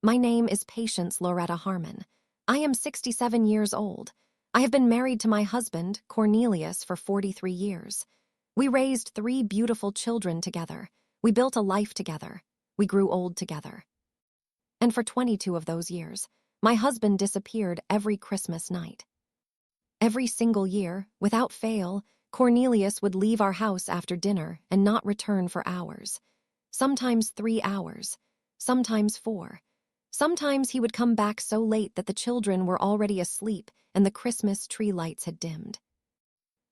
My name is Patience Loretta Harmon. I am 67 years old. I have been married to my husband, Cornelius, for 43 years. We raised 3 beautiful children together. We built a life together. We grew old together. And for 22 of those years, my husband disappeared every Christmas night. Every single year, without fail, Cornelius would leave our house after dinner and not return for hours. Sometimes 3 hours, sometimes 4. Sometimes he would come back so late that the children were already asleep and the Christmas tree lights had dimmed.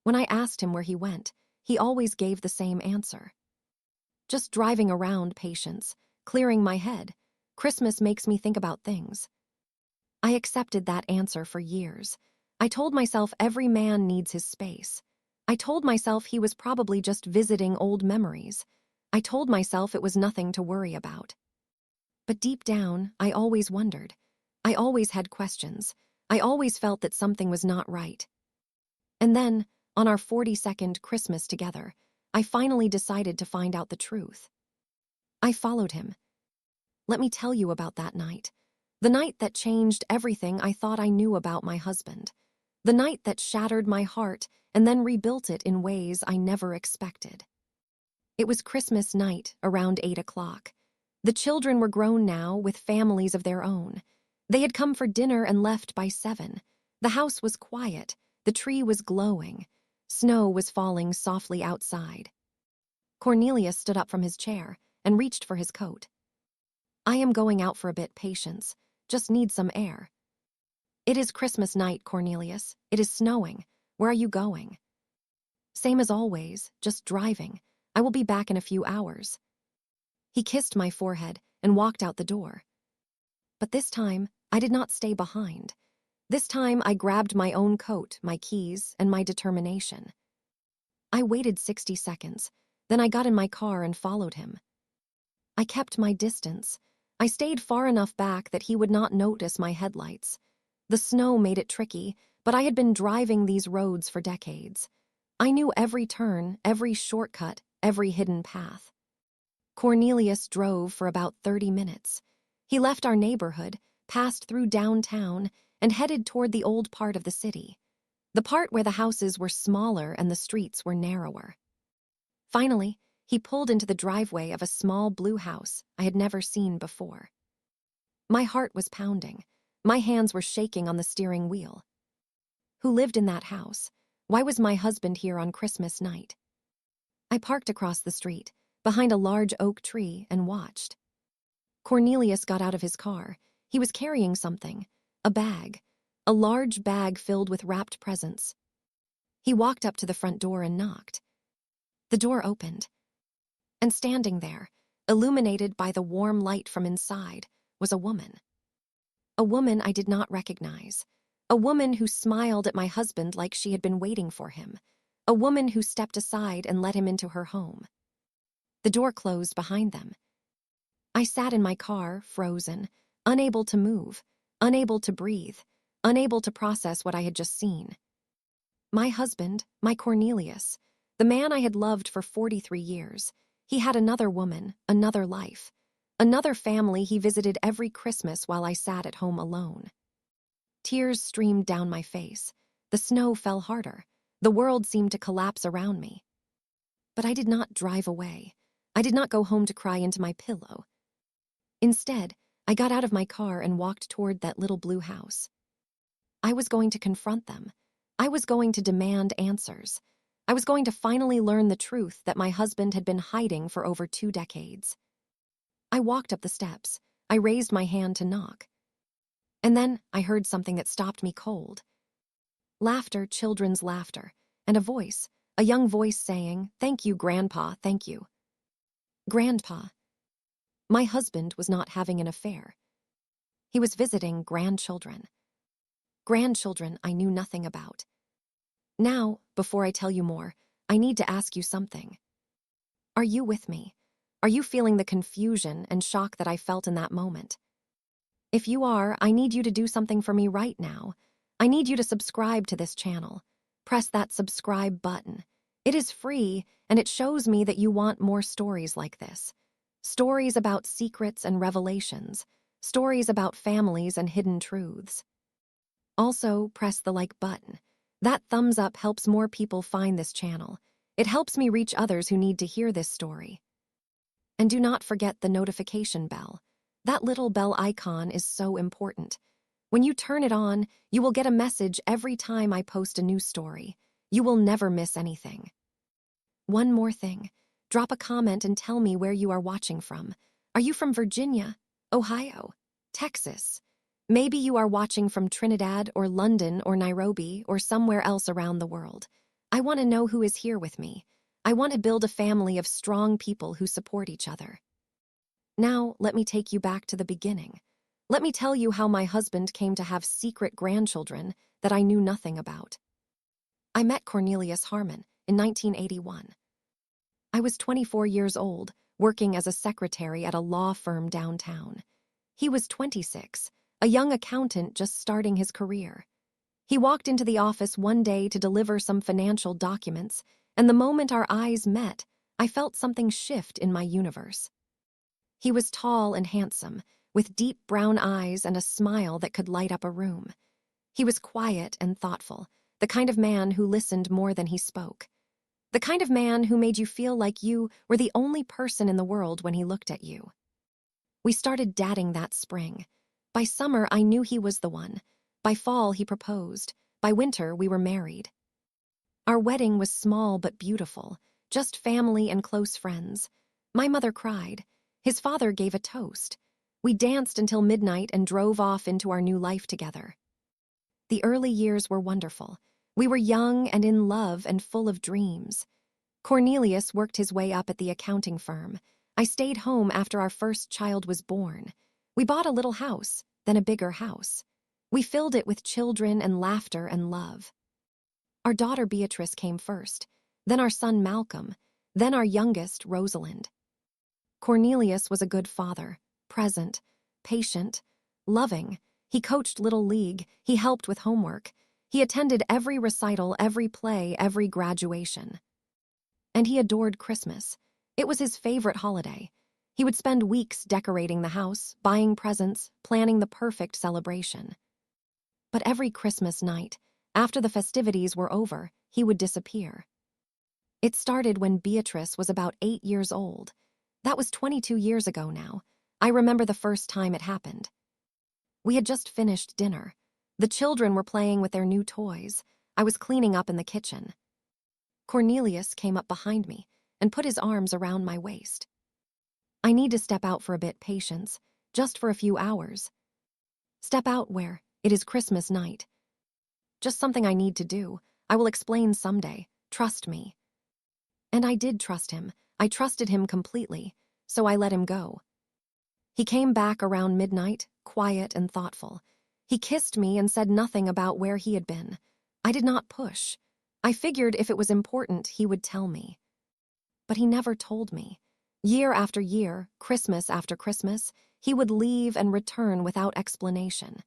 When I asked him where he went, he always gave the same answer. Just driving around, Patience, clearing my head. Christmas makes me think about things. I accepted that answer for years. I told myself every man needs his space. I told myself he was probably just visiting old memories. I told myself it was nothing to worry about. But deep down, I always wondered. I always had questions. I always felt that something was not right. And then, on our 42nd Christmas together, I finally decided to find out the truth. I followed him. Let me tell you about that night. The night that changed everything I thought I knew about my husband. The night that shattered my heart and then rebuilt it in ways I never expected. It was Christmas night, around 8 o'clock. The children were grown now, with families of their own. They had come for dinner and left by 7. The house was quiet. The tree was glowing. Snow was falling softly outside. Cornelius stood up from his chair and reached for his coat. I am going out for a bit, Patience. Just need some air. It is Christmas night, Cornelius. It is snowing. Where are you going? Same as always, just driving. I will be back in a few hours. He kissed my forehead and walked out the door. But this time, I did not stay behind. This time, I grabbed my own coat, my keys, and my determination. I waited 60 seconds. Then I got in my car and followed him. I kept my distance. I stayed far enough back that he would not notice my headlights. The snow made it tricky, but I had been driving these roads for decades. I knew every turn, every shortcut, every hidden path. Cornelius drove for about 30 minutes. He left our neighborhood, passed through downtown, and headed toward the old part of the city, the part where the houses were smaller and the streets were narrower. Finally, he pulled into the driveway of a small blue house I had never seen before. My heart was pounding. My hands were shaking on the steering wheel. Who lived in that house? Why was my husband here on Christmas night? I parked across the street, behind a large oak tree, and watched. Cornelius got out of his car. He was carrying something, a bag, a large bag filled with wrapped presents. He walked up to the front door and knocked. The door opened, and standing there, illuminated by the warm light from inside, was a woman. A woman I did not recognize. A woman who smiled at my husband like she had been waiting for him. A woman who stepped aside and let him into her home. The door closed behind them. I sat in my car, frozen, unable to move, unable to breathe, unable to process what I had just seen. My husband, my Cornelius, the man I had loved for 43 years, he had another woman, another life, another family he visited every Christmas while I sat at home alone. Tears streamed down my face. The snow fell harder. The world seemed to collapse around me. But I did not drive away. I did not go home to cry into my pillow. Instead, I got out of my car and walked toward that little blue house. I was going to confront them. I was going to demand answers. I was going to finally learn the truth that my husband had been hiding for over 2 decades. I walked up the steps. I raised my hand to knock. And then I heard something that stopped me cold. Laughter, children's laughter, and a young voice saying, "Thank you, Grandpa, thank you." Grandpa. My husband was not having an affair. He was visiting grandchildren. Grandchildren I knew nothing about. Now, before I tell you more, I need to ask you something. Are you with me? Are you feeling the confusion and shock that I felt in that moment? If you are, I need you to do something for me right now. I need you to subscribe to this channel. Press that subscribe button. It is free, and it shows me that you want more stories like this. Stories about secrets and revelations. stories about families and hidden truths. Also, press the like button. That thumbs up helps more people find this channel. It helps me reach others who need to hear this story. And do not forget the notification bell. That little bell icon is so important. When you turn it on, you will get a message every time I post a new story. You will never miss anything. One more thing. Drop a comment and tell me where you are watching from. Are you from Virginia, Ohio, Texas? Maybe you are watching from Trinidad or London or Nairobi or somewhere else around the world. I want to know who is here with me. I want to build a family of strong people who support each other. Now, let me take you back to the beginning. Let me tell you how my husband came to have secret grandchildren that I knew nothing about. I met Cornelius Harmon in 1981. I was 24 years old, working as a secretary at a law firm downtown. He was 26, a young accountant just starting his career. He walked into the office one day to deliver some financial documents, and the moment our eyes met, I felt something shift in my universe. He was tall and handsome, with deep brown eyes and a smile that could light up a room. He was quiet and thoughtful, the kind of man who listened more than he spoke. The kind of man who made you feel like you were the only person in the world when he looked at you. We started dating that spring. By summer, I knew he was the one. By fall, he proposed. By winter, we were married. Our wedding was small but beautiful, just family and close friends. My mother cried. His father gave a toast. We danced until midnight and drove off into our new life together. The early years were wonderful. We were young and in love and full of dreams. Cornelius worked his way up at the accounting firm. I stayed home after our first child was born. We bought a little house, then a bigger house. We filled it with children and laughter and love. Our daughter Beatrice came first, then our son Malcolm, then our youngest, Rosalind. Cornelius was a good father, present, patient, loving. He coached Little League, he helped with homework. He attended every recital, every play, every graduation. And he adored Christmas. It was his favorite holiday. He would spend weeks decorating the house, buying presents, planning the perfect celebration. But every Christmas night, after the festivities were over, he would disappear. It started when Beatrice was about 8 years old. That was 22 years ago now. I remember the first time it happened. We had just finished dinner. The children were playing with their new toys. I was cleaning up in the kitchen. Cornelius came up behind me and put his arms around my waist. I need to step out for a bit, Patience, just for a few hours. Step out where? It is Christmas night. Just something I need to do. I will explain someday. Trust me. And I did trust him. I trusted him completely, so I let him go. He came back around midnight, quiet and thoughtful. He kissed me and said nothing about where he had been. I did not push. I figured if it was important, he would tell me. But he never told me. Year after year, Christmas after Christmas, he would leave and return without explanation.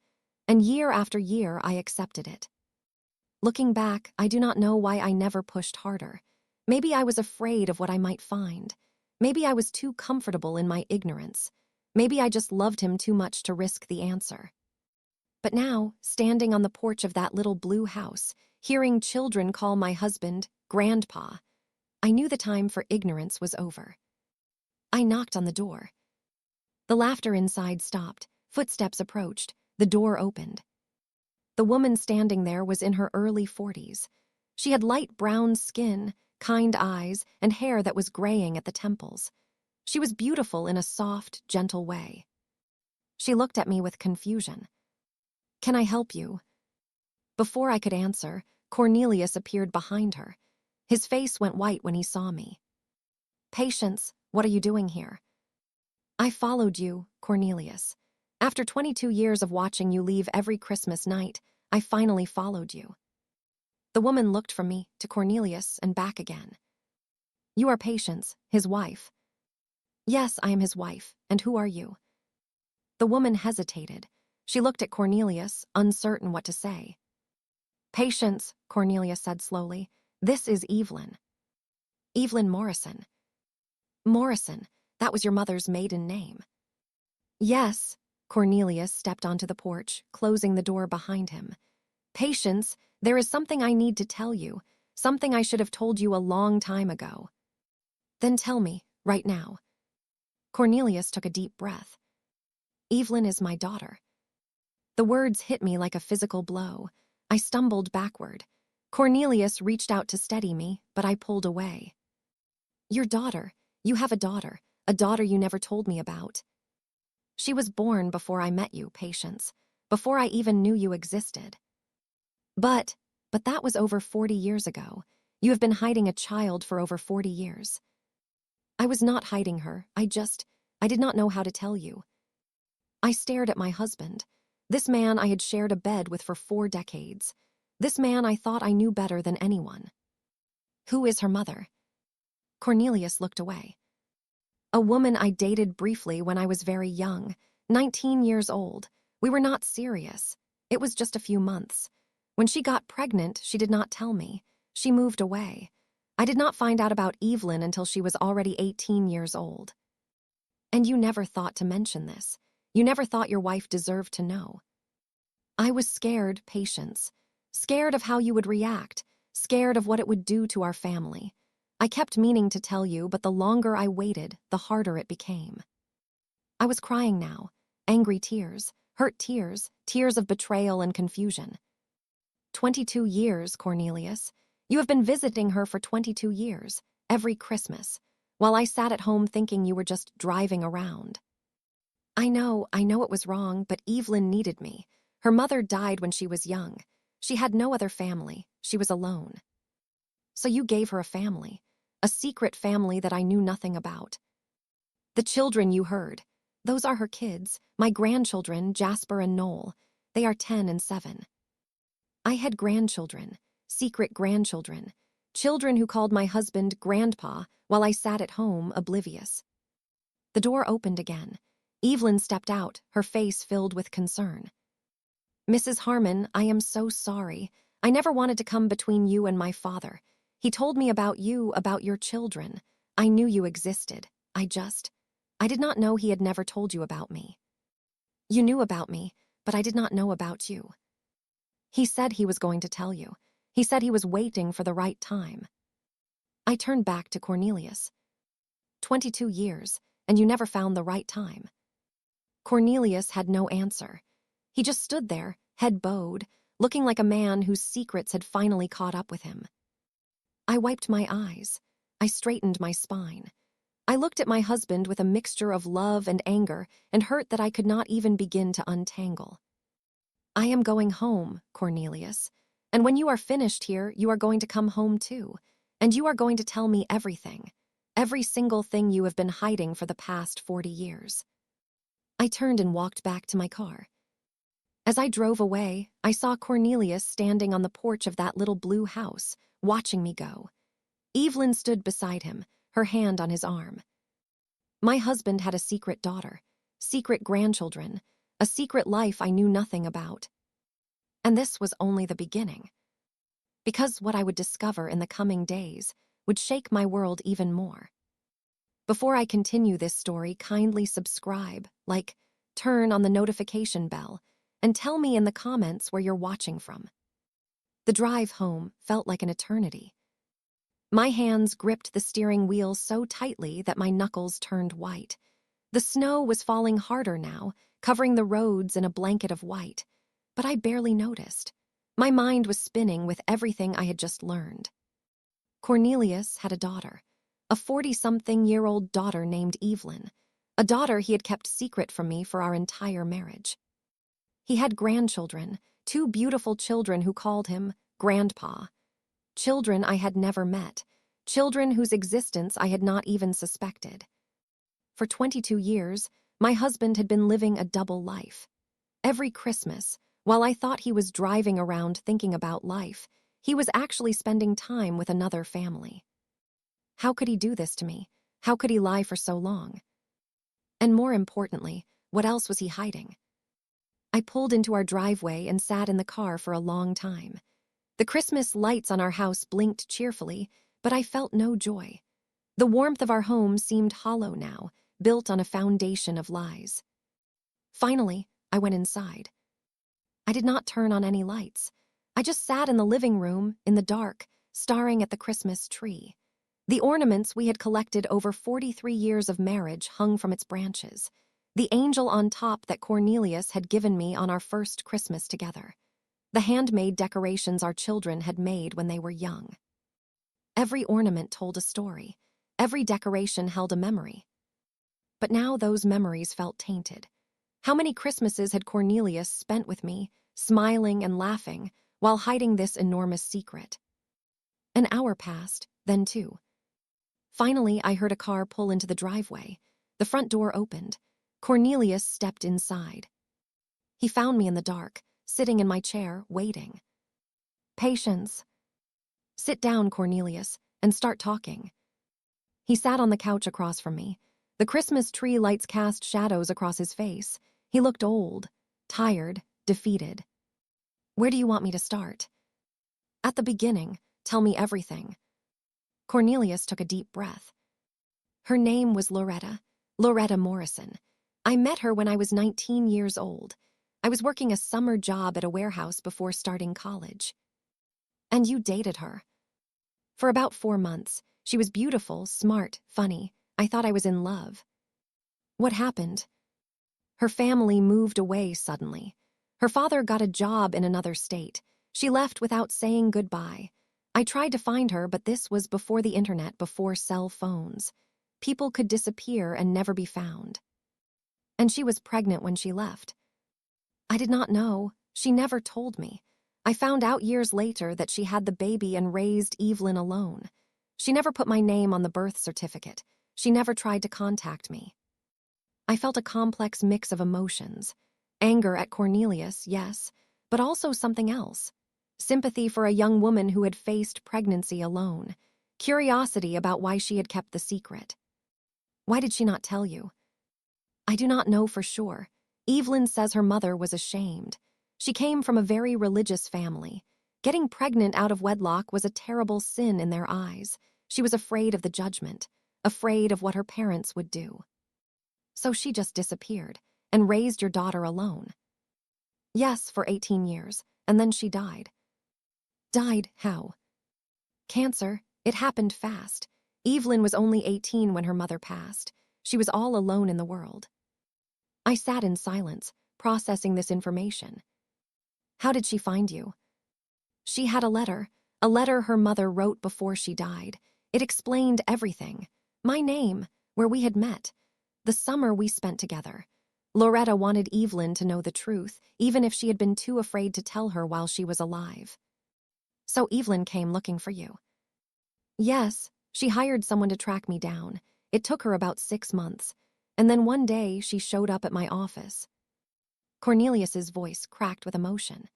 And year after year, I accepted it. Looking back, I do not know why I never pushed harder. Maybe I was afraid of what I might find. Maybe I was too comfortable in my ignorance. Maybe I just loved him too much to risk the answer. But now, standing on the porch of that little blue house, hearing children call my husband Grandpa, I knew the time for ignorance was over. I knocked on the door. The laughter inside stopped. Footsteps approached. The door opened. The woman standing there was in her early 40s. She had light brown skin, kind eyes, and hair that was graying at the temples. She was beautiful in a soft, gentle way. She looked at me with confusion. "Can I help you?" Before I could answer, Cornelius appeared behind her. His face went white when he saw me. "Patience, what are you doing here?" "I followed you, Cornelius. After 22 years of watching you leave every Christmas night, I finally followed you." The woman looked from me to Cornelius and back again. "You are Patience, his wife." "Yes, I am his wife. And who are you?" The woman hesitated. She looked at Cornelius, uncertain what to say. "Patience," Cornelius said slowly. "This is Evelyn." "Evelyn Morrison." "Morrison, that was your mother's maiden name." "Yes." Cornelius stepped onto the porch, closing the door behind him. Patience, there is something I need to tell you, something I should have told you a long time ago. Then tell me, right now. Cornelius took a deep breath. Evelyn is my daughter. The words hit me like a physical blow. I stumbled backward. Cornelius reached out to steady me, but I pulled away. Your daughter. You have a daughter you never told me about. She was born before I met you, Patience, before I even knew you existed. But that was over 40 years ago. You have been hiding a child for over 40 years. I was not hiding her, I did not know how to tell you. I stared at my husband, this man I had shared a bed with for 4 decades, this man I thought I knew better than anyone. Who is her mother? Cornelius looked away. A woman I dated briefly when I was very young, 19 years old. We were not serious. It was just a few months. When she got pregnant, she did not tell me. She moved away. I did not find out about Evelyn until she was already 18 years old. And you never thought to mention this. You never thought your wife deserved to know. I was scared, Patience. Scared of how you would react. Scared of what it would do to our family. I kept meaning to tell you, but the longer I waited, the harder it became. I was crying now. Angry tears. Hurt tears. Tears of betrayal and confusion. 22 years, Cornelius. You have been visiting her for 22 years, every Christmas, while I sat at home thinking you were just driving around. I know it was wrong, but Evelyn needed me. Her mother died when she was young. She had no other family. She was alone. So you gave her a family, a secret family that I knew nothing about. The children you heard, those are her kids, my grandchildren, Jasper and Noel. They are 10 and 7. I had grandchildren, secret grandchildren, children who called my husband Grandpa while I sat at home, oblivious. The door opened again. Evelyn stepped out, her face filled with concern. Mrs. Harmon, I am so sorry. I never wanted to come between you and my father. He told me about you, about your children. I knew you existed. I did not know he had never told you about me. You knew about me, but I did not know about you. He said he was going to tell you. He said he was waiting for the right time. I turned back to Cornelius. 22 years, and you never found the right time. Cornelius had no answer. He just stood there, head bowed, looking like a man whose secrets had finally caught up with him. I wiped my eyes. I straightened my spine. I looked at my husband with a mixture of love and anger and hurt that I could not even begin to untangle. I am going home, Cornelius, and when you are finished here, you are going to come home too, and you are going to tell me everything, every single thing you have been hiding for the past 40 years. I turned and walked back to my car. As I drove away, I saw Cornelius standing on the porch of that little blue house, watching me go. Evelyn stood beside him, her hand on his arm. My husband had a secret daughter, secret grandchildren, a secret life I knew nothing about. And this was only the beginning. Because what I would discover in the coming days would shake my world even more. Before I continue this story, kindly subscribe, like, turn on the notification bell, and tell me in the comments where you're watching from. The drive home felt like an eternity. My hands gripped the steering wheel so tightly that my knuckles turned white. The snow was falling harder now, covering the roads in a blanket of white, but I barely noticed. My mind was spinning with everything I had just learned. Cornelius had a daughter, a 40-something-year-old daughter named Evelyn, a daughter he had kept secret from me for our entire marriage. He had grandchildren, 2 beautiful children who called him Grandpa. Children I had never met, children whose existence I had not even suspected. For 22 years, my husband had been living a double life. Every Christmas, while I thought he was driving around thinking about life, he was actually spending time with another family. How could he do this to me? How could he lie for so long? And more importantly, what else was he hiding? I pulled into our driveway and sat in the car for a long time. The Christmas lights on our house blinked cheerfully, but I felt no joy. The warmth of our home seemed hollow now, built on a foundation of lies. Finally, I went inside. I did not turn on any lights. I just sat in the living room, in the dark, staring at the Christmas tree. The ornaments we had collected over 43 years of marriage hung from its branches. The angel on top that Cornelius had given me on our first Christmas together. The handmade decorations our children had made when they were young. Every ornament told a story. Every decoration held a memory. But now those memories felt tainted. How many Christmases had Cornelius spent with me, smiling and laughing, while hiding this enormous secret? An hour passed, then two. Finally, I heard a car pull into the driveway. The front door opened. Cornelius stepped inside. He found me in the dark, sitting in my chair, waiting. Patience. Sit down, Cornelius, and start talking. He sat on the couch across from me. The Christmas tree lights cast shadows across his face. He looked old, tired, defeated. Where do you want me to start? At the beginning. Tell me everything. Cornelius took a deep breath. Her name was Loretta Morrison. I met her when I was 19 years old. I was working a summer job at a warehouse before starting college. And you dated her. For about 4 months. She was beautiful, smart, funny. I thought I was in love. What happened? Her family moved away suddenly. Her father got a job in another state. She left without saying goodbye. I tried to find her, but this was before the internet, before cell phones. People could disappear and never be found. And she was pregnant when she left. I did not know. She never told me. I found out years later that she had the baby and raised Evelyn alone. She never put my name on the birth certificate. She never tried to contact me. I felt a complex mix of emotions. Anger at Cornelius, yes, but also something else. Sympathy for a young woman who had faced pregnancy alone. Curiosity about why she had kept the secret. Why did she not tell you? I do not know for sure. Evelyn says her mother was ashamed. She came from a very religious family. Getting pregnant out of wedlock was a terrible sin in their eyes. She was afraid of the judgment, afraid of what her parents would do. So she just disappeared and raised your daughter alone. Yes, for 18 years, and then she died. Died how? Cancer. It happened fast. Evelyn was only 18 when her mother passed. She was all alone in the world. I sat in silence, processing this information. How did she find you? She had a letter her mother wrote before she died. It explained everything. My name, where we had met, the summer we spent together. Loretta wanted Evelyn to know the truth, even if she had been too afraid to tell her while she was alive. So Evelyn came looking for you. Yes, she hired someone to track me down. It took her about 6 months. And then one day she showed up at my office. Cornelius's voice cracked with emotion.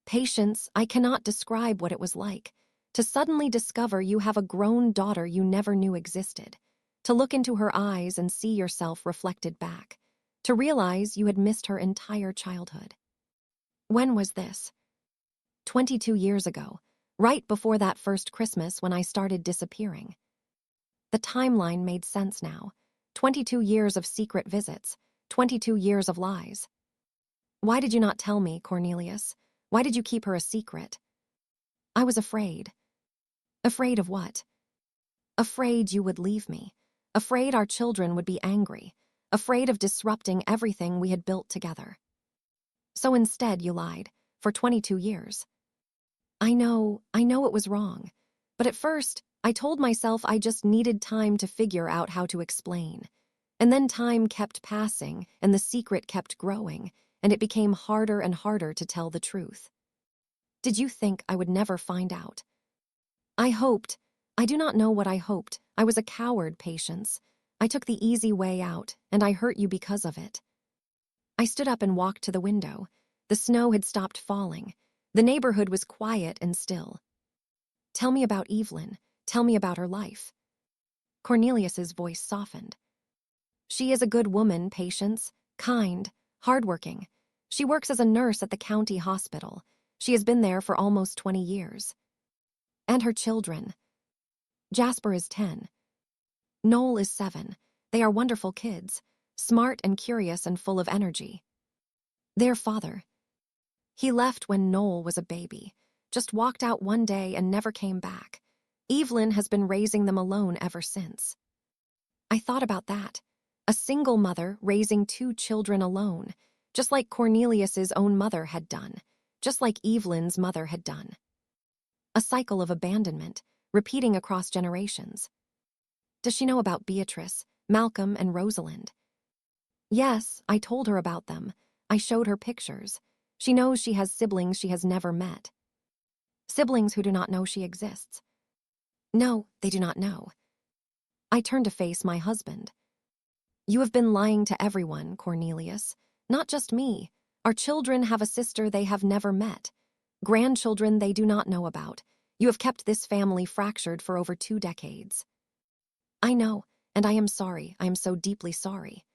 Patience, I cannot describe what it was like. To suddenly discover you have a grown daughter you never knew existed. To look into her eyes and see yourself reflected back. To realize you had missed her entire childhood. When was this? 22 years ago, right before that first Christmas when I started disappearing. The timeline made sense now. 22 years of secret visits, 22 years of lies. Why did you not tell me, Cornelius? Why did you keep her a secret? I was afraid. Afraid of what? Afraid you would leave me. Afraid our children would be angry. Afraid of disrupting everything we had built together. So instead you lied, for 22 years. I know it was wrong. But at first, I told myself I just needed time to figure out how to explain. And then time kept passing, and the secret kept growing, and it became harder and harder to tell the truth. Did you think I would never find out? I hoped. I do not know what I hoped. I was a coward, Patience. I took the easy way out, and I hurt you because of it. I stood up and walked to the window. The snow had stopped falling. The neighborhood was quiet and still. Tell me about Evelyn. Tell me about her life. Cornelius's voice softened. She is a good woman, Patience, kind, hardworking. She works as a nurse at the county hospital. She has been there for almost 20 years. And her children. Jasper is 10. Noel is 7. They are wonderful kids. smart and curious and full of energy. Their father. He left when Noel was a baby, just walked out one day and never came back. Evelyn has been raising them alone ever since. I thought about that. A single mother raising 2 children alone, just like Cornelius's own mother had done, just like Evelyn's mother had done. A cycle of abandonment, repeating across generations. Does she know about Beatrice, Malcolm, and Rosalind? Yes, I told her about them. I showed her pictures. She knows she has siblings she has never met. Siblings who do not know she exists. No, they do not know. I turned to face my husband. You have been lying to everyone, Cornelius. Not just me. Our children have a sister they have never met. Grandchildren they do not know about. You have kept this family fractured for over 2 decades. I know, and I am sorry. I am so deeply sorry.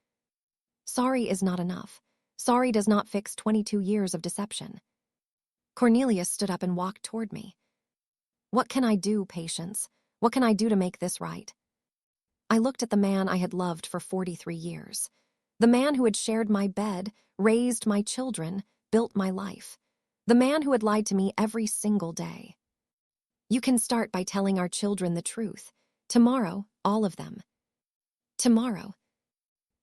Sorry is not enough. Sorry does not fix 22 years of deception. Cornelius stood up and walked toward me. What can I do, Patience? What can I do to make this right? I looked at the man I had loved for 43 years. The man who had shared my bed, raised my children, built my life. The man who had lied to me every single day. You can start by telling our children the truth. Tomorrow, all of them. Tomorrow.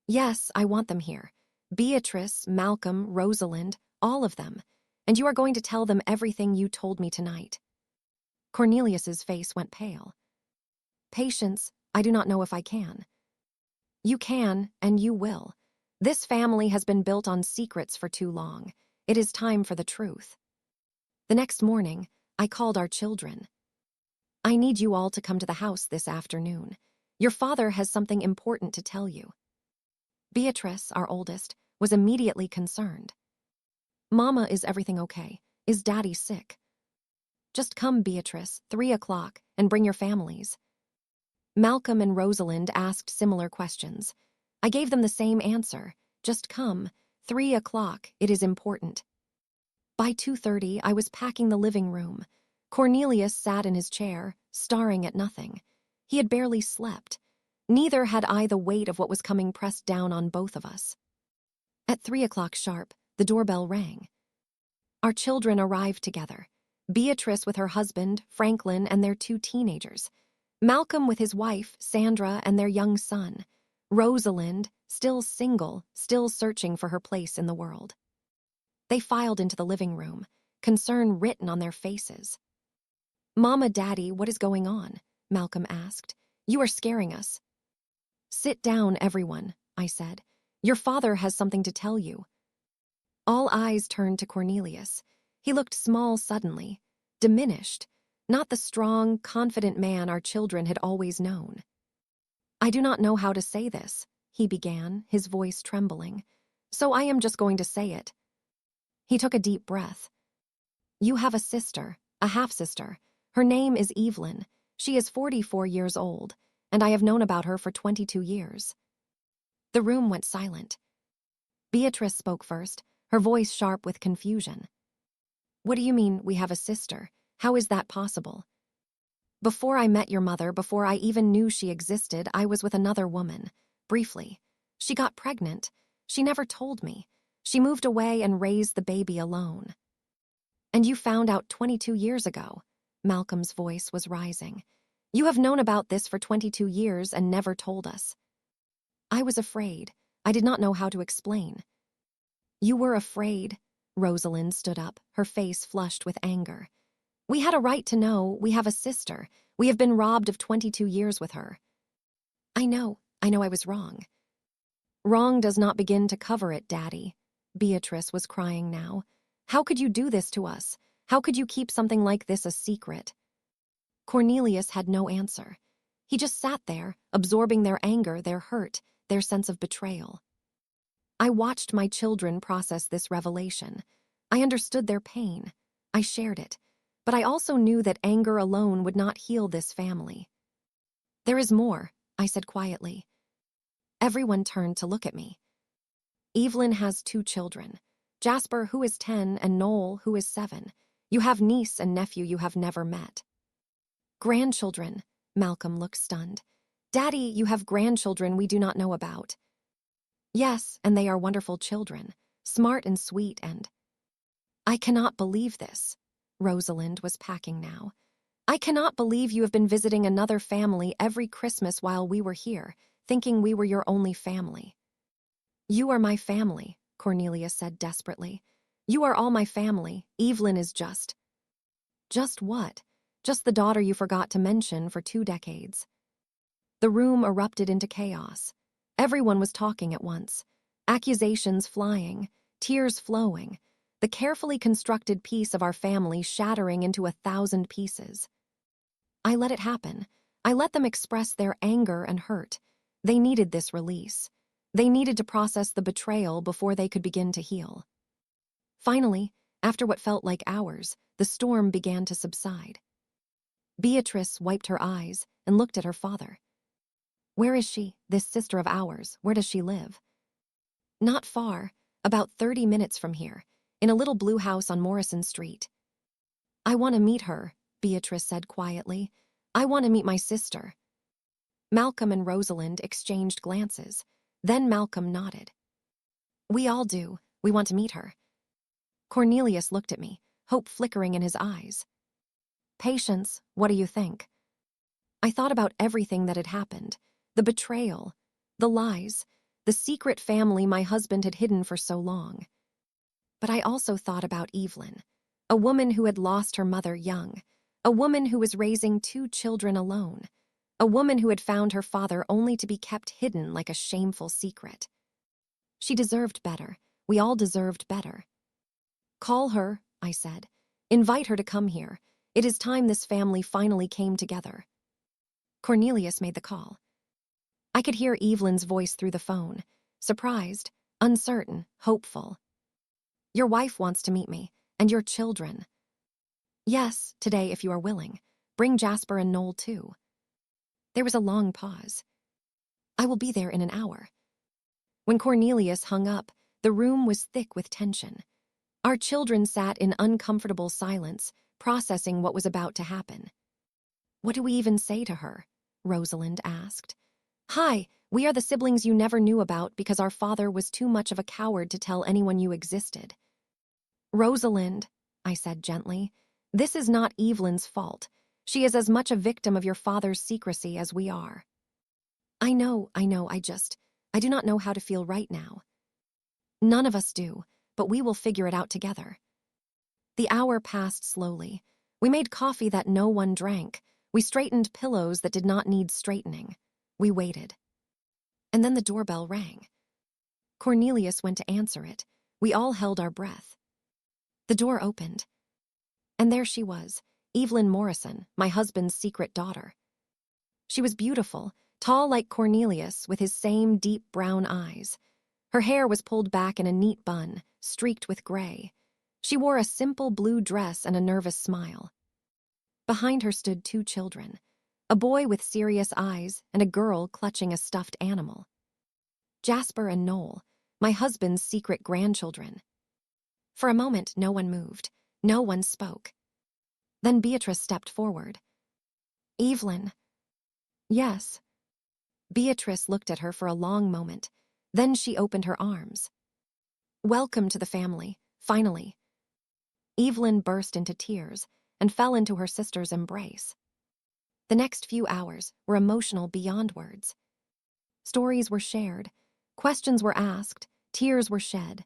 Yes, I want them here. Beatrice, Malcolm, Rosalind, all of them. And you are going to tell them everything you told me tonight. Cornelius's face went pale. Patience, I do not know if I can. You can, and you will. This family has been built on secrets for too long. It is time for the truth. The next morning, I called our children. I need you all to come to the house this afternoon. Your father has something important to tell you. Beatrice, our oldest, was immediately concerned. Mama, is everything okay? Is Daddy sick? Just come, Beatrice, 3 o'clock, and bring your families. Malcolm and Rosalind asked similar questions. I gave them the same answer. Just come, 3 o'clock, it is important. By 2:30, I was packing the living room. Cornelius sat in his chair, staring at nothing. He had barely slept. Neither had I the weight of what was coming pressed down on both of us. At 3 o'clock sharp, the doorbell rang. Our children arrived together. Beatrice with her husband, Franklin, and their 2 teenagers. Malcolm with his wife, Sandra, and their young son. Rosalind, still single, still searching for her place in the world. They filed into the living room, concern written on their faces. Mama, Daddy, what is going on? Malcolm asked. You are scaring us. Sit down, everyone, I said. Your father has something to tell you. All eyes turned to Cornelius. He looked small suddenly, diminished, not the strong, confident man our children had always known. I do not know how to say this, he began, his voice trembling, so I am just going to say it. He took a deep breath. You have a sister, a half-sister. Her name is Evelyn. She is 44 years old, and I have known about her for 22 years. The room went silent. Beatrice spoke first, her voice sharp with confusion. What do you mean, we have a sister? How is that possible? Before I met your mother, before I even knew she existed, I was with another woman, briefly. She got pregnant. She never told me. She moved away and raised the baby alone. And you found out 22 years ago. Malcolm's voice was rising. You have known about this for 22 years and never told us. I was afraid. I did not know how to explain. You were afraid. Rosalind stood up, her face flushed with anger. We had a right to know. We have a sister. We have been robbed of 22 years with her. I know I was wrong. Wrong does not begin to cover it, Daddy. Beatrice was crying now. How could you do this to us? How could you keep something like this a secret? Cornelius had no answer. He just sat there, absorbing their anger, their hurt, their sense of betrayal. I watched my children process this revelation. I understood their pain. I shared it. But I also knew that anger alone would not heal this family. There is more, I said quietly. Everyone turned to look at me. Evelyn has 2 children, Jasper, who is 10, and Noel, who is 7. You have niece and nephew you have never met. Grandchildren, Malcolm looked stunned. Daddy, you have grandchildren we do not know about. Yes, and they are wonderful children, smart and sweet and— I cannot believe this. Rosalind was packing now. I cannot believe you have been visiting another family every Christmas while we were here, thinking we were your only family. You are my family, Cornelius said desperately. You are all my family. Evelyn is just— Just what? Just the daughter you forgot to mention for 2 decades. The room erupted into chaos. Everyone was talking at once. Accusations flying, tears flowing, the carefully constructed piece of our family shattering into 1,000 pieces. I let it happen. I let them express their anger and hurt. They needed this release. They needed to process the betrayal before they could begin to heal. Finally, after what felt like hours, the storm began to subside. Beatrice wiped her eyes and looked at her father. Where is she, this sister of ours? Where does she live? Not far, about 30 minutes from here, in a little blue house on Morrison Street. I want to meet her, Beatrice said quietly. I want to meet my sister. Malcolm and Rosalind exchanged glances. Then Malcolm nodded. We all do. We want to meet her. Cornelius looked at me, hope flickering in his eyes. Patience, what do you think? I thought about everything that had happened. The betrayal, the lies, the secret family my husband had hidden for so long. But I also thought about Evelyn, a woman who had lost her mother young, a woman who was raising 2 children alone, a woman who had found her father only to be kept hidden like a shameful secret. She deserved better. We all deserved better. Call her, I said. Invite her to come here. It is time this family finally came together. Cornelius made the call. I could hear Evelyn's voice through the phone, surprised, uncertain, hopeful. Your wife wants to meet me, and your children. Yes, today if you are willing. Bring Jasper and Noel too. There was a long pause. I will be there in an hour. When Cornelius hung up, the room was thick with tension. Our children sat in uncomfortable silence, processing what was about to happen. What do we even say to her? Rosalind asked. Hi, we are the siblings you never knew about because our father was too much of a coward to tell anyone you existed. Rosalind, I said gently, this is not Evelyn's fault. She is as much a victim of your father's secrecy as we are. I know, I do not know how to feel right now. None of us do, but we will figure it out together. The hour passed slowly. We made coffee that no one drank. We straightened pillows that did not need straightening. We waited. And then the doorbell rang. Cornelius went to answer it. We all held our breath. The door opened. And there she was, Evelyn Morrison, my husband's secret daughter. She was beautiful, tall like Cornelius, with his same deep brown eyes. Her hair was pulled back in a neat bun, streaked with gray. She wore a simple blue dress and a nervous smile. Behind her stood 2 children, a boy with serious eyes and a girl clutching a stuffed animal. Jasper and Noel, my husband's secret grandchildren. For a moment, no one moved. No one spoke. Then Beatrice stepped forward. Evelyn. Yes. Beatrice looked at her for a long moment. Then she opened her arms. Welcome to the family, finally. Evelyn burst into tears and fell into her sister's embrace. The next few hours were emotional beyond words. Stories were shared, questions were asked, tears were shed.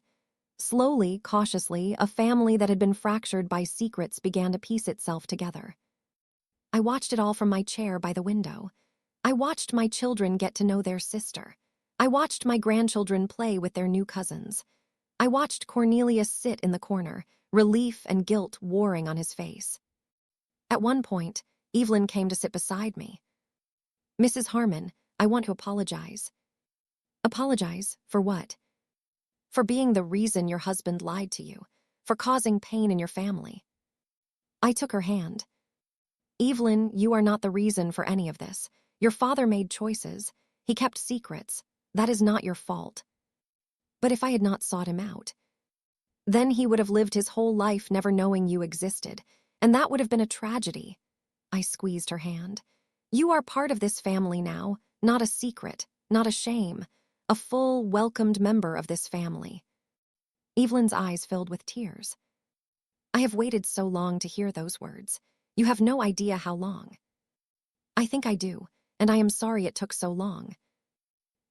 Slowly, cautiously, a family that had been fractured by secrets began to piece itself together. I watched it all from my chair by the window. I watched my children get to know their sister. I watched my grandchildren play with their new cousins. I watched Cornelius sit in the corner, relief and guilt warring on his face. At one point, Evelyn came to sit beside me. Mrs. Harmon, I want to apologize. Apologize? For what? For being the reason your husband lied to you, for causing pain in your family. I took her hand. Evelyn, you are not the reason for any of this. Your father made choices. He kept secrets. That is not your fault. But if I had not sought him out, then he would have lived his whole life never knowing you existed, and that would have been a tragedy. I squeezed her hand. You are part of this family now, not a secret, not a shame. a full, welcomed member of this family. Evelyn's eyes filled with tears. I have waited so long to hear those words. You have no idea how long. I think I do, and I am sorry it took so long.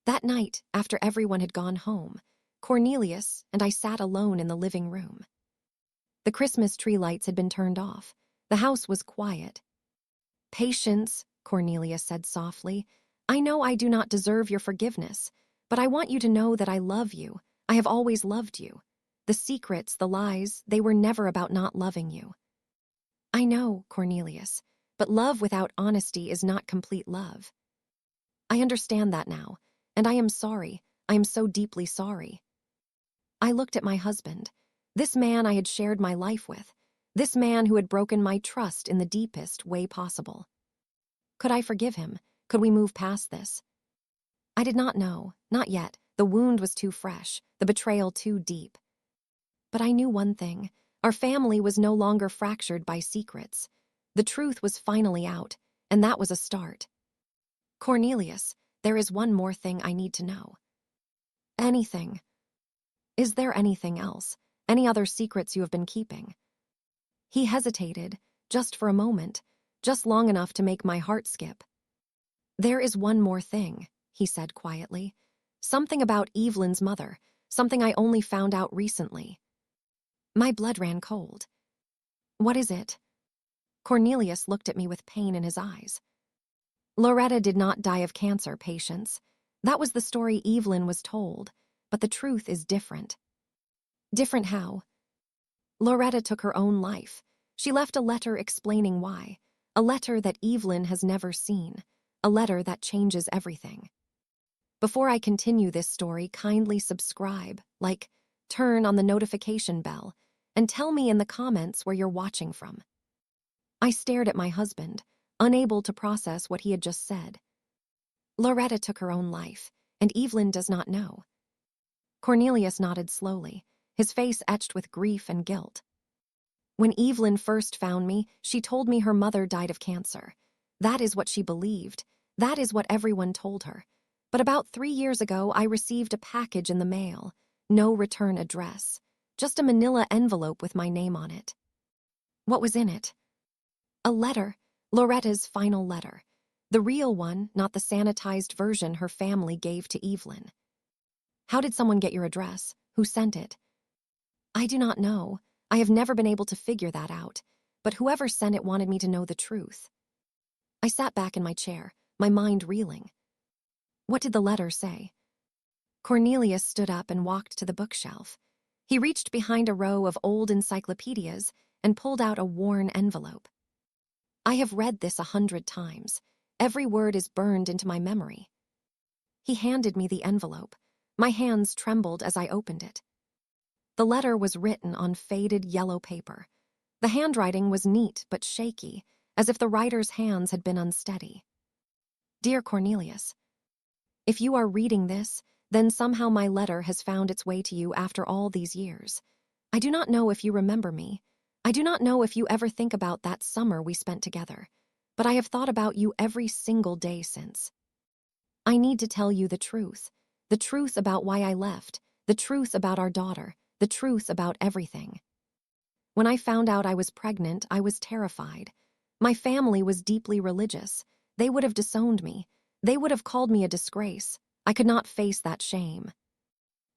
That night, after everyone had gone home, Cornelius and I sat alone in the living room. The Christmas tree lights had been turned off. The house was quiet. Patience, Cornelius said softly. I know I do not deserve your forgiveness, but I want you to know that I love you. I have always loved you. The secrets, the lies, they were never about not loving you. I know, Cornelius, but love without honesty is not complete love. I understand that now, and I am sorry. I am so deeply sorry. I looked at my husband, this man I had shared my life with, this man who had broken my trust in the deepest way possible. Could I forgive him? Could we move past this? I did not know, not yet. The wound was too fresh, the betrayal too deep. But I knew one thing. Our family was no longer fractured by secrets. The truth was finally out, and that was a start. Cornelius, there is one more thing I need to know. Anything. Is there anything else? Any other secrets you have been keeping? He hesitated, just for a moment, just long enough to make my heart skip. There is one more thing, he said quietly. Something about Evelyn's mother, something I only found out recently. My blood ran cold. What is it? Cornelius looked at me with pain in his eyes. Loretta did not die of cancer, Patience. That was the story Evelyn was told, but the truth is different. Different how? Loretta took her own life. She left a letter explaining why, a letter that Evelyn has never seen, a letter that changes everything. Before I continue this story, kindly subscribe, like, turn on the notification bell, and tell me in the comments where you're watching from. I stared at my husband, unable to process what he had just said. Loretta took her own life, and Evelyn does not know. Cornelius nodded slowly, his face etched with grief and guilt. When Evelyn first found me, she told me her mother died of cancer. That is what she believed. That is what everyone told her. But about 3 years ago, I received a package in the mail. No return address. Just a manila envelope with my name on it. What was in it? A letter. Loretta's final letter. The real one, not the sanitized version her family gave to Evelyn. How did someone get your address? Who sent it? I do not know. I have never been able to figure that out. But whoever sent it wanted me to know the truth. I sat back in my chair, my mind reeling. What did the letter say? Cornelius stood up and walked to the bookshelf. He reached behind a row of old encyclopedias and pulled out a worn envelope. I have read this 100 times. Every word is burned into my memory. He handed me the envelope. My hands trembled as I opened it. The letter was written on faded yellow paper. The handwriting was neat but shaky, as if the writer's hands had been unsteady. Dear Cornelius, if you are reading this, then somehow my letter has found its way to you after all these years. I do not know if you remember me. I do not know if you ever think about that summer we spent together, but I have thought about you every single day since. I need to tell you the truth about why I left, the truth about our daughter, the truth about everything. When I found out I was pregnant, I was terrified. My family was deeply religious. They would have disowned me. They would have called me a disgrace. I could not face that shame.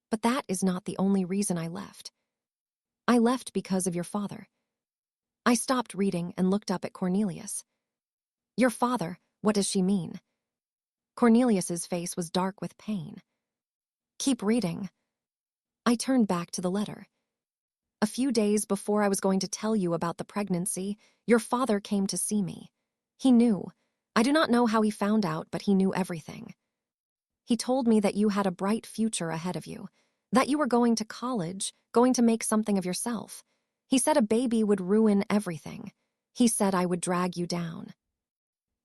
But that is not the only reason I left. I left because of your father. I stopped reading and looked up at Cornelius. Your father, what does she mean? Cornelius's face was dark with pain. Keep reading. I turned back to the letter. A few days before I was going to tell you about the pregnancy, your father came to see me. He knew. I do not know how he found out, but he knew everything. He told me that you had a bright future ahead of you, that you were going to college, going to make something of yourself. He said a baby would ruin everything. He said I would drag you down.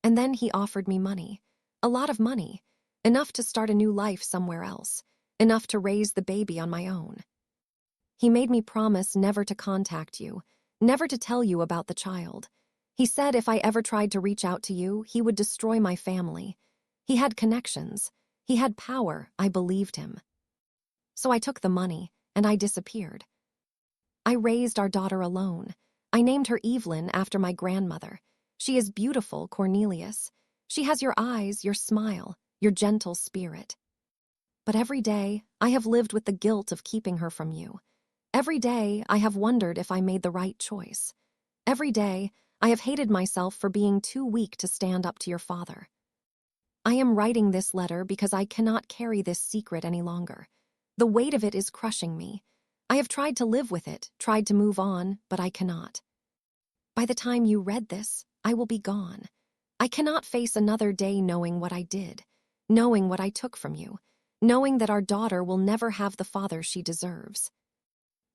And then he offered me money, a lot of money, enough to start a new life somewhere else, enough to raise the baby on my own. He made me promise never to contact you, never to tell you about the child. He said if I ever tried to reach out to you, he would destroy my family. He had connections. He had power, I believed him. So I took the money, and I disappeared. I raised our daughter alone. I named her Evelyn after my grandmother. She is beautiful, Cornelius. She has your eyes, your smile, your gentle spirit. But every day, I have lived with the guilt of keeping her from you. Every day, I have wondered if I made the right choice. Every day, I have hated myself for being too weak to stand up to your father. I am writing this letter because I cannot carry this secret any longer. The weight of it is crushing me. I have tried to live with it, tried to move on, but I cannot. By the time you read this, I will be gone. I cannot face another day knowing what I did, knowing what I took from you, knowing that our daughter will never have the father she deserves.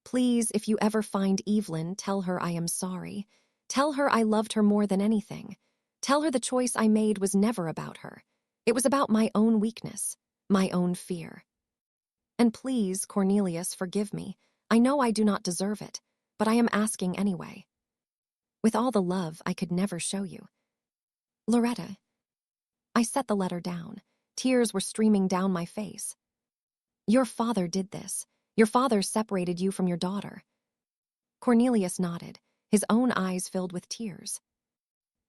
Please, if you ever find Evelyn, tell her I am sorry. Tell her I loved her more than anything. Tell her the choice I made was never about her. It was about my own weakness, my own fear. And please, Cornelius, forgive me. I know I do not deserve it, but I am asking anyway. With all the love I could never show you. Loretta. I set the letter down. Tears were streaming down my face. Your father did this. Your father separated you from your daughter. Cornelius nodded, his own eyes filled with tears.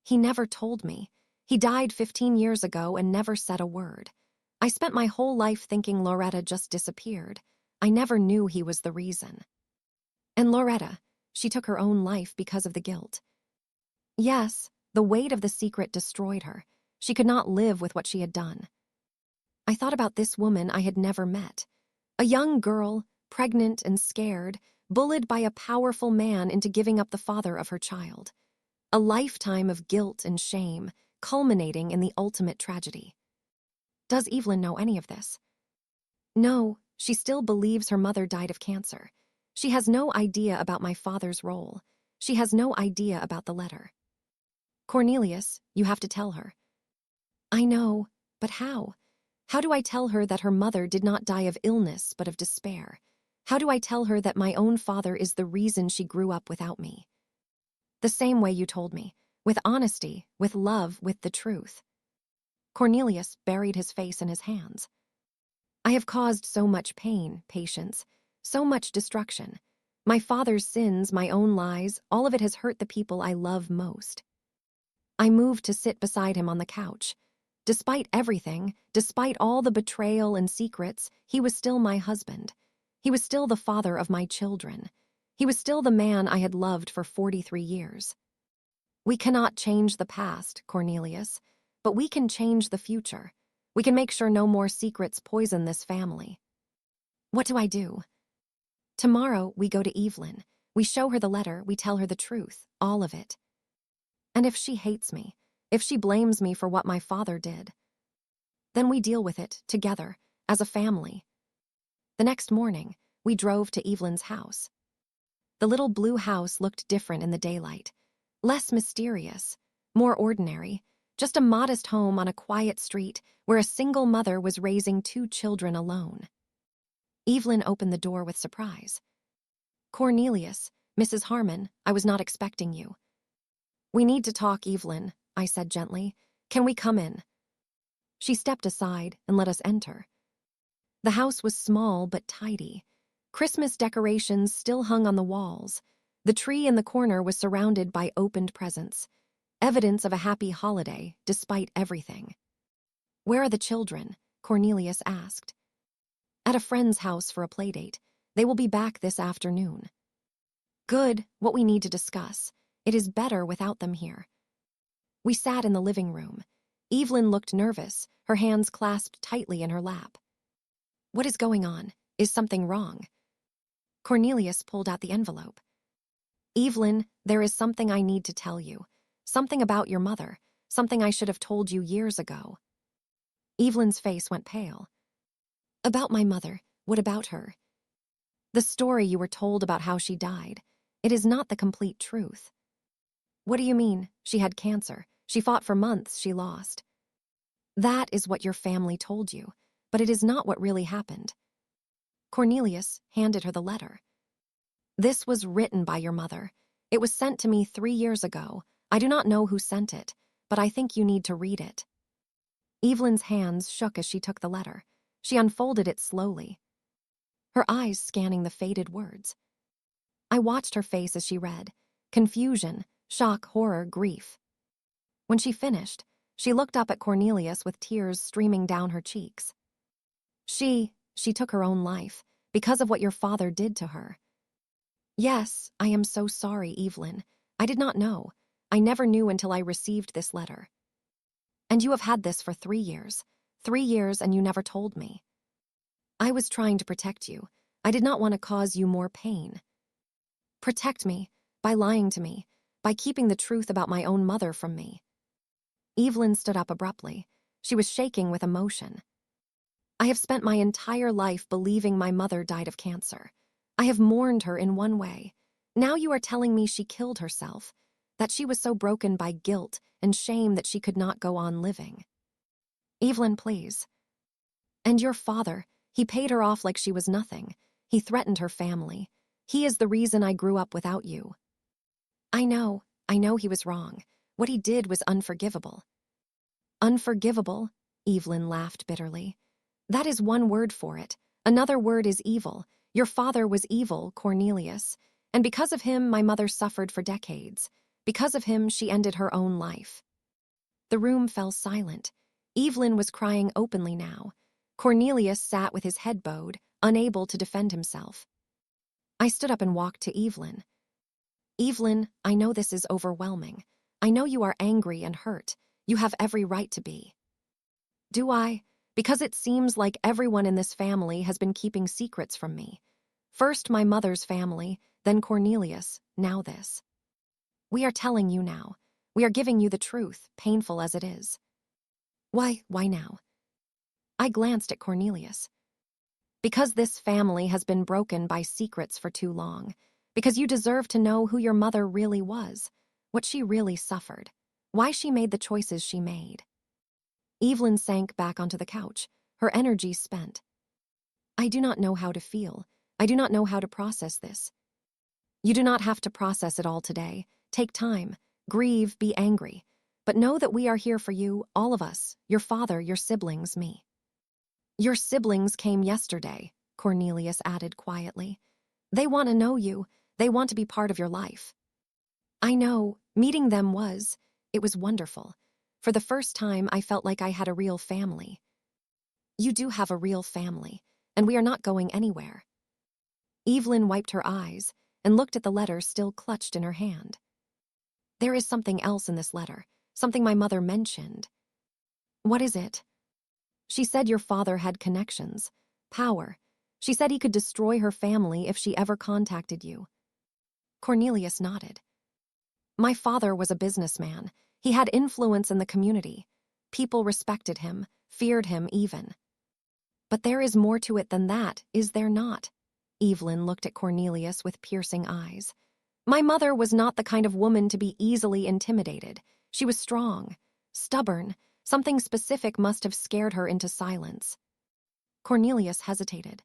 He never told me. He died 15 years ago and never said a word. I spent my whole life thinking Loretta just disappeared. I never knew he was the reason. And Loretta, she took her own life because of the guilt. Yes, the weight of the secret destroyed her. She could not live with what she had done. I thought about this woman I had never met. A young girl, pregnant and scared, bullied by a powerful man into giving up the father of her child. A lifetime of guilt and shame, culminating in the ultimate tragedy. Does Evelyn know any of this? No, she still believes her mother died of cancer. She has no idea about my father's role. She has no idea about the letter. Cornelius, you have to tell her. I know, but how? How do I tell her that her mother did not die of illness but of despair? How do I tell her that my own father is the reason she grew up without me? The same way you told me, with honesty, with love, with the truth. Cornelius buried his face in his hands. I have caused so much pain, Patience, so much destruction. My father's sins, my own lies, all of it has hurt the people I love most. I moved to sit beside him on the couch. Despite everything, despite all the betrayal and secrets, he was still my husband. He was still the father of my children. He was still the man I had loved for 43 years. We cannot change the past, Cornelius, but we can change the future. We can make sure no more secrets poison this family. What do I do? Tomorrow, we go to Evelyn. We show her the letter, we tell her the truth, all of it. And if she hates me, if she blames me for what my father did, then we deal with it together, as a family. The next morning, we drove to Evelyn's house. The little blue house looked different in the daylight, less mysterious, more ordinary, just a modest home on a quiet street where a single mother was raising 2 children alone. Evelyn opened the door with surprise. Cornelius, Mrs. Harmon, I was not expecting you. We need to talk, Evelyn, I said gently. Can we come in? She stepped aside and let us enter. The house was small but tidy. Christmas decorations still hung on the walls. The tree in the corner was surrounded by opened presents, evidence of a happy holiday despite everything. Where are the children? Cornelius asked. At a friend's house for a playdate. They will be back this afternoon. Good, what we need to discuss. It is better without them here. We sat in the living room. Evelyn looked nervous, her hands clasped tightly in her lap. What is going on? Is something wrong? Cornelius pulled out the envelope. Evelyn, there is something I need to tell you. Something about your mother. Something I should have told you years ago. Evelyn's face went pale. About my mother. What about her? The story you were told about how she died. It is not the complete truth. What do you mean? She had cancer. She fought for months, she lost. That is what your family told you, but it is not what really happened. Cornelius handed her the letter. This was written by your mother. It was sent to me 3 years ago. I do not know who sent it, but I think you need to read it. Evelyn's hands shook as she took the letter. She unfolded it slowly, her eyes scanning the faded words. I watched her face as she read. Confusion, shock, horror, grief. When she finished, she looked up at Cornelius with tears streaming down her cheeks. She took her own life, because of what your father did to her. Yes, I am so sorry, Evelyn. I did not know. I never knew until I received this letter. And you have had this for 3 years. 3 years and you never told me. I was trying to protect you. I did not want to cause you more pain. Protect me, by lying to me, by keeping the truth about my own mother from me. Evelyn stood up abruptly. She was shaking with emotion. I have spent my entire life believing my mother died of cancer. I have mourned her in one way. Now you are telling me she killed herself, that she was so broken by guilt and shame that she could not go on living. Evelyn, please. And your father, he paid her off like she was nothing. He threatened her family. He is the reason I grew up without you. I know he was wrong. What he did was unforgivable. Unforgivable? Evelyn laughed bitterly. That is one word for it. Another word is evil. Your father was evil, Cornelius. And because of him, my mother suffered for decades. Because of him, she ended her own life. The room fell silent. Evelyn was crying openly now. Cornelius sat with his head bowed, unable to defend himself. I stood up and walked to Evelyn. Evelyn, I know this is overwhelming. I know you are angry and hurt. You have every right to be. Do I? Because it seems like everyone in this family has been keeping secrets from me. First my mother's family, then Cornelius, now this. We are telling you now. We are giving you the truth, painful as it is. Why now? I glanced at Cornelius. Because this family has been broken by secrets for too long. Because you deserve to know who your mother really was, what she really suffered, why she made the choices she made. Evelyn sank back onto the couch, her energy spent. I do not know how to feel. I do not know how to process this. You do not have to process it all today. Take time, grieve, be angry. But know that we are here for you, all of us, your father, your siblings, me. Your siblings came yesterday, Cornelius added quietly. They want to know you. They want to be part of your life. I know, meeting them it was wonderful. For the first time, I felt like I had a real family. You do have a real family, and we are not going anywhere. Evelyn wiped her eyes and looked at the letter still clutched in her hand. There is something else in this letter, something my mother mentioned. What is it? She said your father had connections, power. She said he could destroy her family if she ever contacted you. Cornelius nodded. My father was a businessman. He had influence in the community. People respected him, feared him even. But there is more to it than that, is there not? Evelyn looked at Cornelius with piercing eyes. My mother was not the kind of woman to be easily intimidated. She was strong, stubborn. Something specific must have scared her into silence. Cornelius hesitated.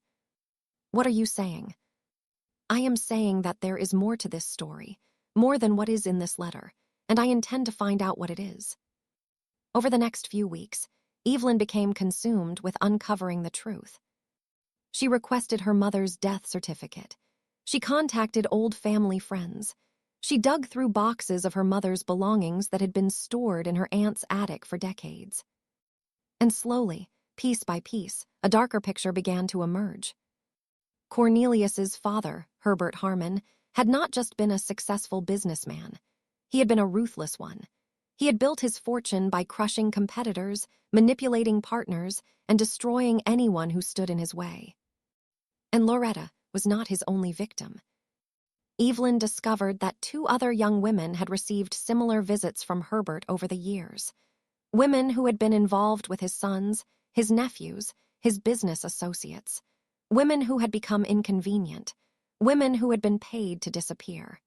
What are you saying? I am saying that there is more to this story, more than what is in this letter, and I intend to find out what it is. Over the next few weeks, Evelyn became consumed with uncovering the truth. She requested her mother's death certificate. She contacted old family friends. She dug through boxes of her mother's belongings that had been stored in her aunt's attic for decades. And slowly, piece by piece, a darker picture began to emerge. Cornelius's father, Herbert Harmon, had not just been a successful businessman. He had been a ruthless one. He had built his fortune by crushing competitors, manipulating partners, and destroying anyone who stood in his way. And Loretta was not his only victim. Evelyn discovered that 2 other young women had received similar visits from Herbert over the years. Women who had been involved with his sons, his nephews, his business associates. Women who had become inconvenient. Women who had been paid to disappear.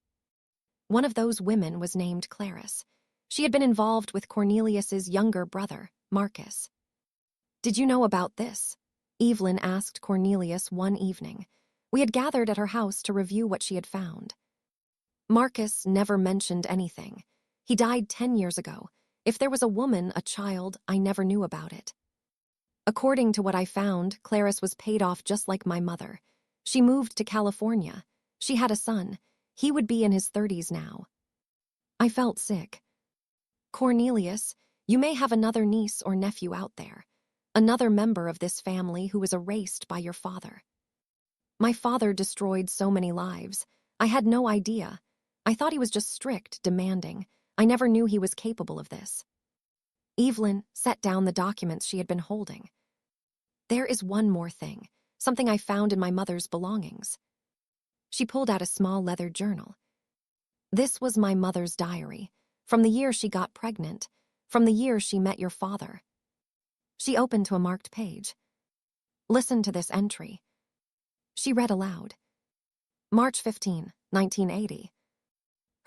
One of those women was named Clarice. She had been involved with Cornelius's younger brother, Marcus. Did you know about this? Evelyn asked Cornelius one evening. We had gathered at her house to review what she had found. Marcus never mentioned anything. He died 10 years ago, If there was a woman, a child, I never knew about it. According to what I found, Clarice was paid off just like my mother. She moved to California. She had a son. He would be in his 30s now. I felt sick. Cornelius, you may have another niece or nephew out there. Another member of this family who was erased by your father. My father destroyed so many lives. I had no idea. I thought he was just strict, demanding. I never knew he was capable of this. Evelyn set down the documents she had been holding. There is one more thing, something I found in my mother's belongings. She pulled out a small leather journal. This was my mother's diary, from the year she got pregnant, from the year she met your father. She opened to a marked page. Listen to this entry. She read aloud. March 15, 1980.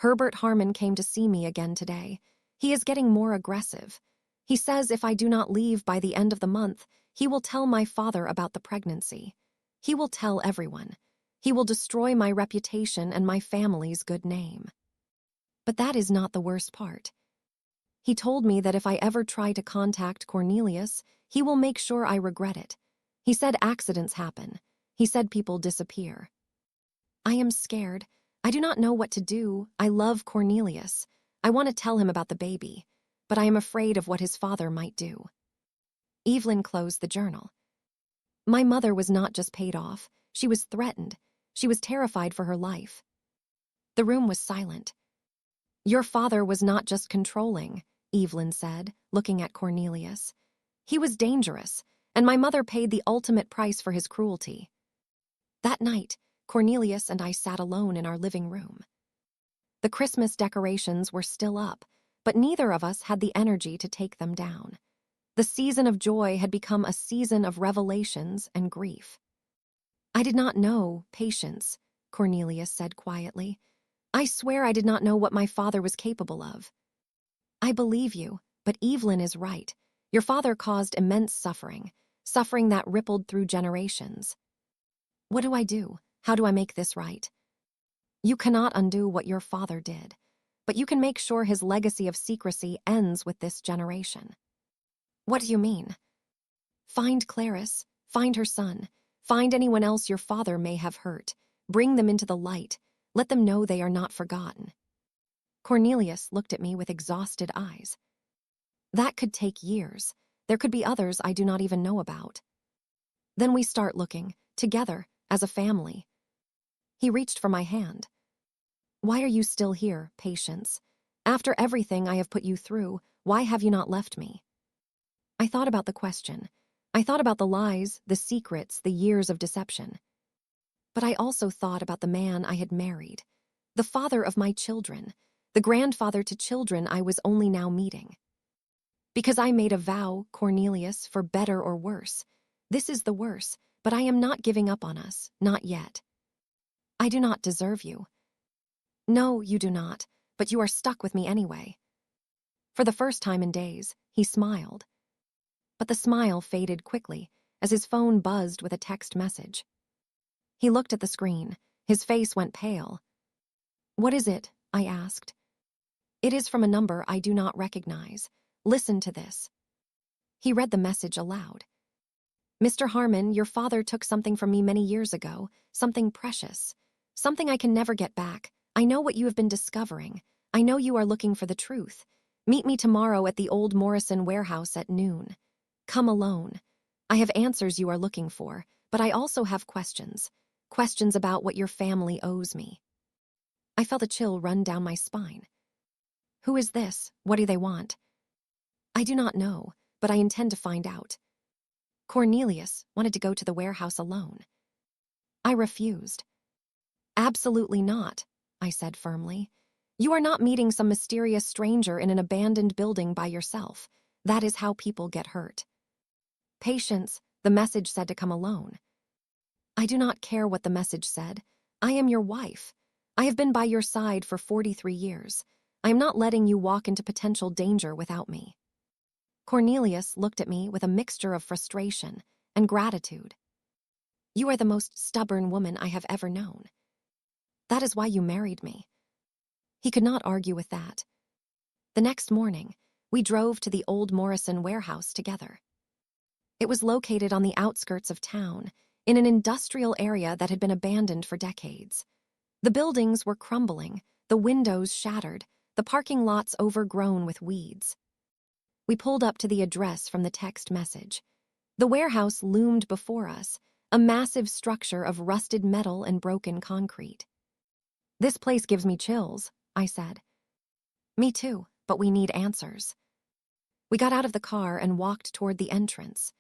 Herbert Harmon came to see me again today. He is getting more aggressive. He says if I do not leave by the end of the month, he will tell my father about the pregnancy. He will tell everyone. He will destroy my reputation and my family's good name. But that is not the worst part. He told me that if I ever try to contact Cornelius, he will make sure I regret it. He said accidents happen. He said people disappear. I am scared. I do not know what to do. I love Cornelius. I want to tell him about the baby, but I am afraid of what his father might do. Evelyn closed the journal. My mother was not just paid off. She was threatened. She was terrified for her life. The room was silent. Your father was not just controlling, Evelyn said, looking at Cornelius. He was dangerous, and my mother paid the ultimate price for his cruelty. That night, Cornelius and I sat alone in our living room. The Christmas decorations were still up, but neither of us had the energy to take them down. The season of joy had become a season of revelations and grief. I did not know patience, Cornelius said quietly. I swear I did not know what my father was capable of. I believe you, but Evelyn is right. Your father caused immense suffering, suffering that rippled through generations. What do I do? How do I make this right? You cannot undo what your father did, but you can make sure his legacy of secrecy ends with this generation. What do you mean? Find Clarice, find her son, find anyone else your father may have hurt, bring them into the light, let them know they are not forgotten. Cornelius looked at me with exhausted eyes. That could take years. There could be others I do not even know about. Then we start looking, together, as a family. He reached for my hand. Why are you still here, Patience? After everything I have put you through, why have you not left me? I thought about the question. I thought about the lies, the secrets, the years of deception. But I also thought about the man I had married, the father of my children, the grandfather to children I was only now meeting. Because I made a vow, Cornelius, for better or worse. This is the worse, but I am not giving up on us, not yet. I do not deserve you. No, you do not, but you are stuck with me anyway. For the first time in days, he smiled. But the smile faded quickly as his phone buzzed with a text message. He looked at the screen. His face went pale. What is it? I asked. It is from a number I do not recognize. Listen to this. He read the message aloud. Mr. Harmon, your father took something from me many years ago, something precious, something I can never get back. I know what you have been discovering. I know you are looking for the truth. Meet me tomorrow at the old Morrison warehouse at noon. Come alone. I have answers you are looking for, but I also have questions. Questions about what your family owes me. I felt a chill run down my spine. Who is this? What do they want? I do not know, but I intend to find out. Cornelius wanted to go to the warehouse alone. I refused. Absolutely not, I said firmly. You are not meeting some mysterious stranger in an abandoned building by yourself. That is how people get hurt. Patience, the message said to come alone. I do not care what the message said. I am your wife. I have been by your side for 43 years. I am not letting you walk into potential danger without me. Cornelius looked at me with a mixture of frustration and gratitude. You are the most stubborn woman I have ever known. That is why you married me. He could not argue with that. The next morning, We drove to the old Morrison warehouse together. It was located on the outskirts of town, in an industrial area that had been abandoned for decades. The buildings were crumbling, the windows shattered, the parking lots overgrown with weeds. We pulled up to the address from the text message. The warehouse loomed before us, a massive structure of rusted metal and broken concrete. "This place gives me chills," I said. "Me too, but we need answers." We got out of the car and walked toward the entrance.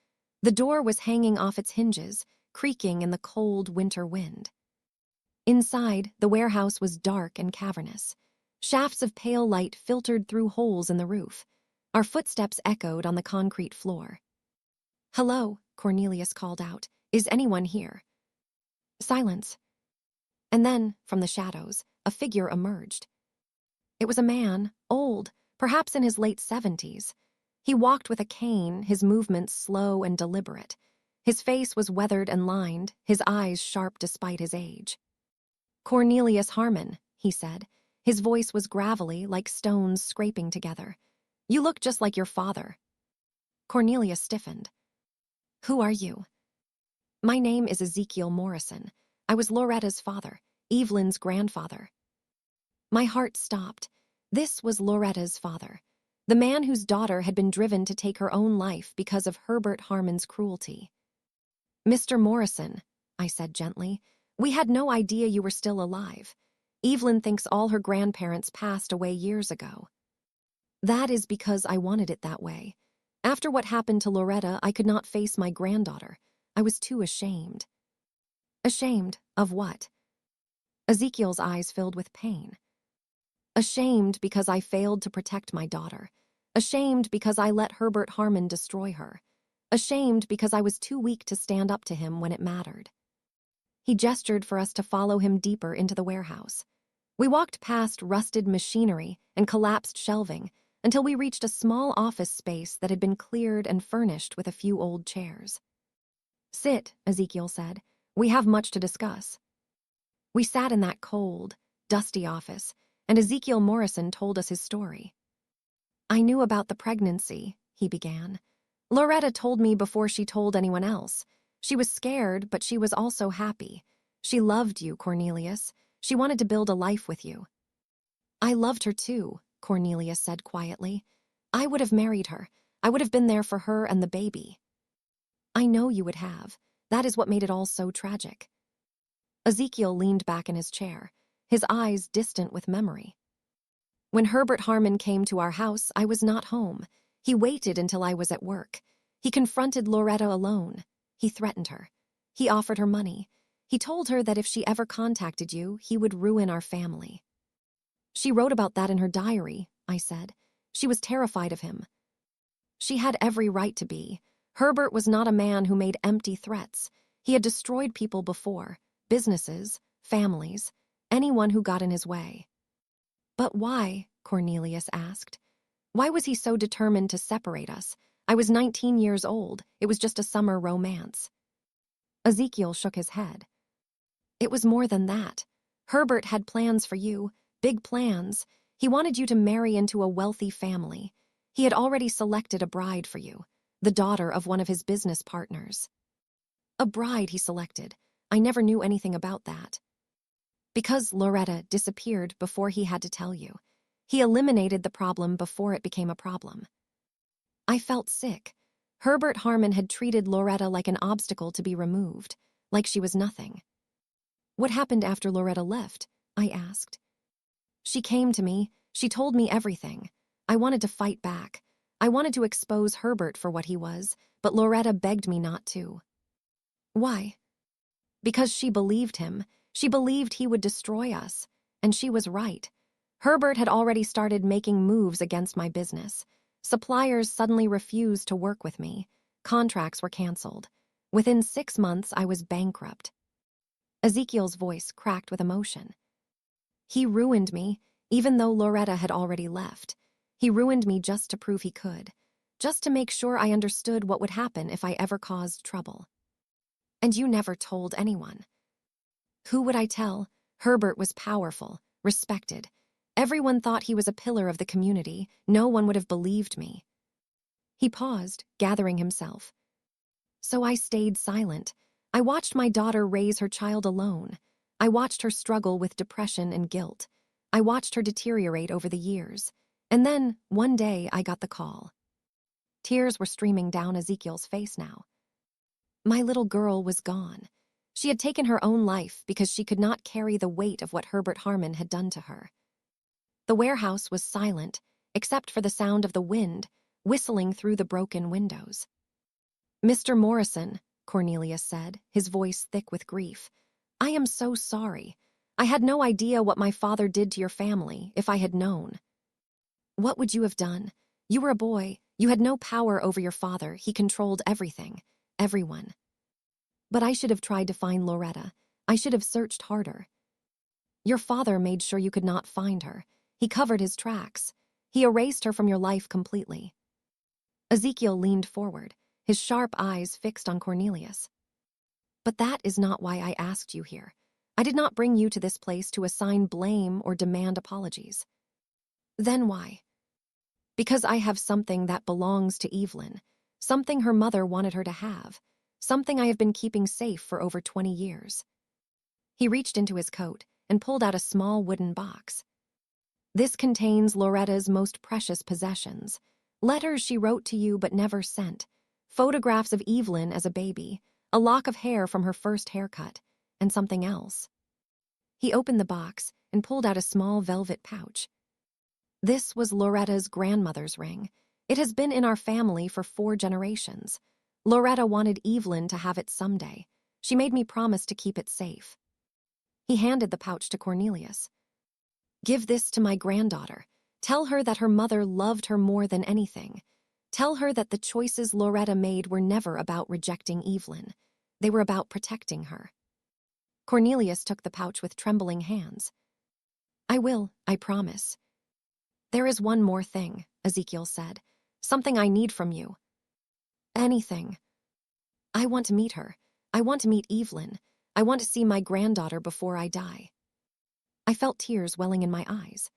The door was hanging off its hinges, creaking in the cold winter wind. Inside, the warehouse was dark and cavernous. Shafts of pale light filtered through holes in the roof. Our footsteps echoed on the concrete floor. "Hello," Cornelius called out. "Is anyone here?" Silence. And then, from the shadows, a figure emerged. It was a man, old, perhaps in his late 70s. He walked with a cane, his movements slow and deliberate. His face was weathered and lined, his eyes sharp despite his age. "Cornelius Harmon," he said. His voice was gravelly, like stones scraping together. "You look just like your father." Cornelius stiffened. "Who are you?" "My name is Ezekiel Morrison. I was Loretta's father, Evelyn's grandfather." My heart stopped. This was Loretta's father, the man whose daughter had been driven to take her own life because of Herbert Harmon's cruelty. "Mr. Morrison," I said gently, "we had no idea you were still alive. Evelyn thinks all her grandparents passed away years ago." "That is because I wanted it that way. After what happened to Loretta, I could not face my granddaughter. I was too ashamed." "Ashamed of what?" Ezekiel's eyes filled with pain. "Ashamed because I failed to protect my daughter. Ashamed because I let Herbert Harmon destroy her. Ashamed because I was too weak to stand up to him when it mattered." He gestured for us to follow him deeper into the warehouse. We walked past rusted machinery and collapsed shelving until we reached a small office space that had been cleared and furnished with a few old chairs. "Sit," Ezekiel said. "We have much to discuss." We sat in that cold, dusty office, and Ezekiel Morrison told us his story. "I knew about the pregnancy," he began. "Loretta told me before she told anyone else. She was scared, but she was also happy. She loved you, Cornelius. She wanted to build a life with you." "I loved her too," Cornelius said quietly. "I would have married her. I would have been there for her and the baby." "I know you would have. That is what made it all so tragic." Ezekiel leaned back in his chair, his eyes distant with memory. "When Herbert Harmon came to our house, I was not home. He waited until I was at work. He confronted Loretta alone. He threatened her. He offered her money. He told her that if she ever contacted you, he would ruin our family." "She wrote about that in her diary," I said. "She was terrified of him." "She had every right to be. Herbert was not a man who made empty threats. He had destroyed people before, businesses, families, anyone who got in his way." "But why?" Cornelius asked. "Why was he so determined to separate us? I was 19 years old. It was just a summer romance." Ezekiel shook his head. "It was more than that. Herbert had plans for you, big plans. He wanted you to marry into a wealthy family. He had already selected a bride for you, the daughter of one of his business partners." "A bride he selected. I never knew anything about that." "Because Loretta disappeared before he had to tell you. He eliminated the problem before it became a problem." I felt sick. Herbert Harmon had treated Loretta like an obstacle to be removed, like she was nothing. "What happened after Loretta left?" I asked. "She came to me. She told me everything. I wanted to fight back. I wanted to expose Herbert for what he was, but Loretta begged me not to." "Why?" "Because she believed him. She believed he would destroy us. And she was right. Herbert had already started making moves against my business. Suppliers suddenly refused to work with me. Contracts were canceled. Within 6 months, I was bankrupt." Ezekiel's voice cracked with emotion. "He ruined me, even though Loretta had already left. He ruined me just to prove he could, just to make sure I understood what would happen if I ever caused trouble." "And you never told anyone." "Who would I tell? Herbert was powerful, respected. Everyone thought he was a pillar of the community. No one would have believed me. He paused, gathering himself. So I stayed silent. I watched my daughter raise her child alone. I watched her struggle with depression and guilt. I watched her deteriorate over the years. And then, one day, I got the call. Tears were streaming down Ezekiel's face now. My little girl was gone. She had taken her own life because she could not carry the weight of what Herbert Harmon had done to her. The warehouse was silent, except for the sound of the wind whistling through the broken windows. "Mr. Morrison," Cornelius said, his voice thick with grief, "I am so sorry. I had no idea what my father did to your family, if I had known." "What would you have done? You were a boy. You had no power over your father. He controlled everything, everyone. But I should have tried to find Loretta. I should have searched harder. Your father made sure you could not find her. He covered his tracks. He erased her from your life completely." Ezekiel leaned forward, his sharp eyes fixed on Cornelius. "But that is not why I asked you here. I did not bring you to this place to assign blame or demand apologies." "Then why?" "Because I have something that belongs to Evelyn, something her mother wanted her to have, something I have been keeping safe for over 20 years. He reached into his coat and pulled out a small wooden box. "This contains Loretta's most precious possessions. Letters she wrote to you but never sent, photographs of Evelyn as a baby, a lock of hair from her first haircut, and something else." He opened the box and pulled out a small velvet pouch. "This was Loretta's grandmother's ring. It has been in our family for 4 generations. Loretta wanted Evelyn to have it someday. She made me promise to keep it safe." He handed the pouch to Cornelius. "Give this to my granddaughter. Tell her that her mother loved her more than anything. Tell her that the choices Loretta made were never about rejecting Evelyn. They were about protecting her." Cornelius took the pouch with trembling hands. "I will, I promise." "There is one more thing," Ezekiel said. "Something I need from you." "Anything." "I want to meet her. I want to meet Evelyn. I want to see my granddaughter before I die." I felt tears welling in my eyes.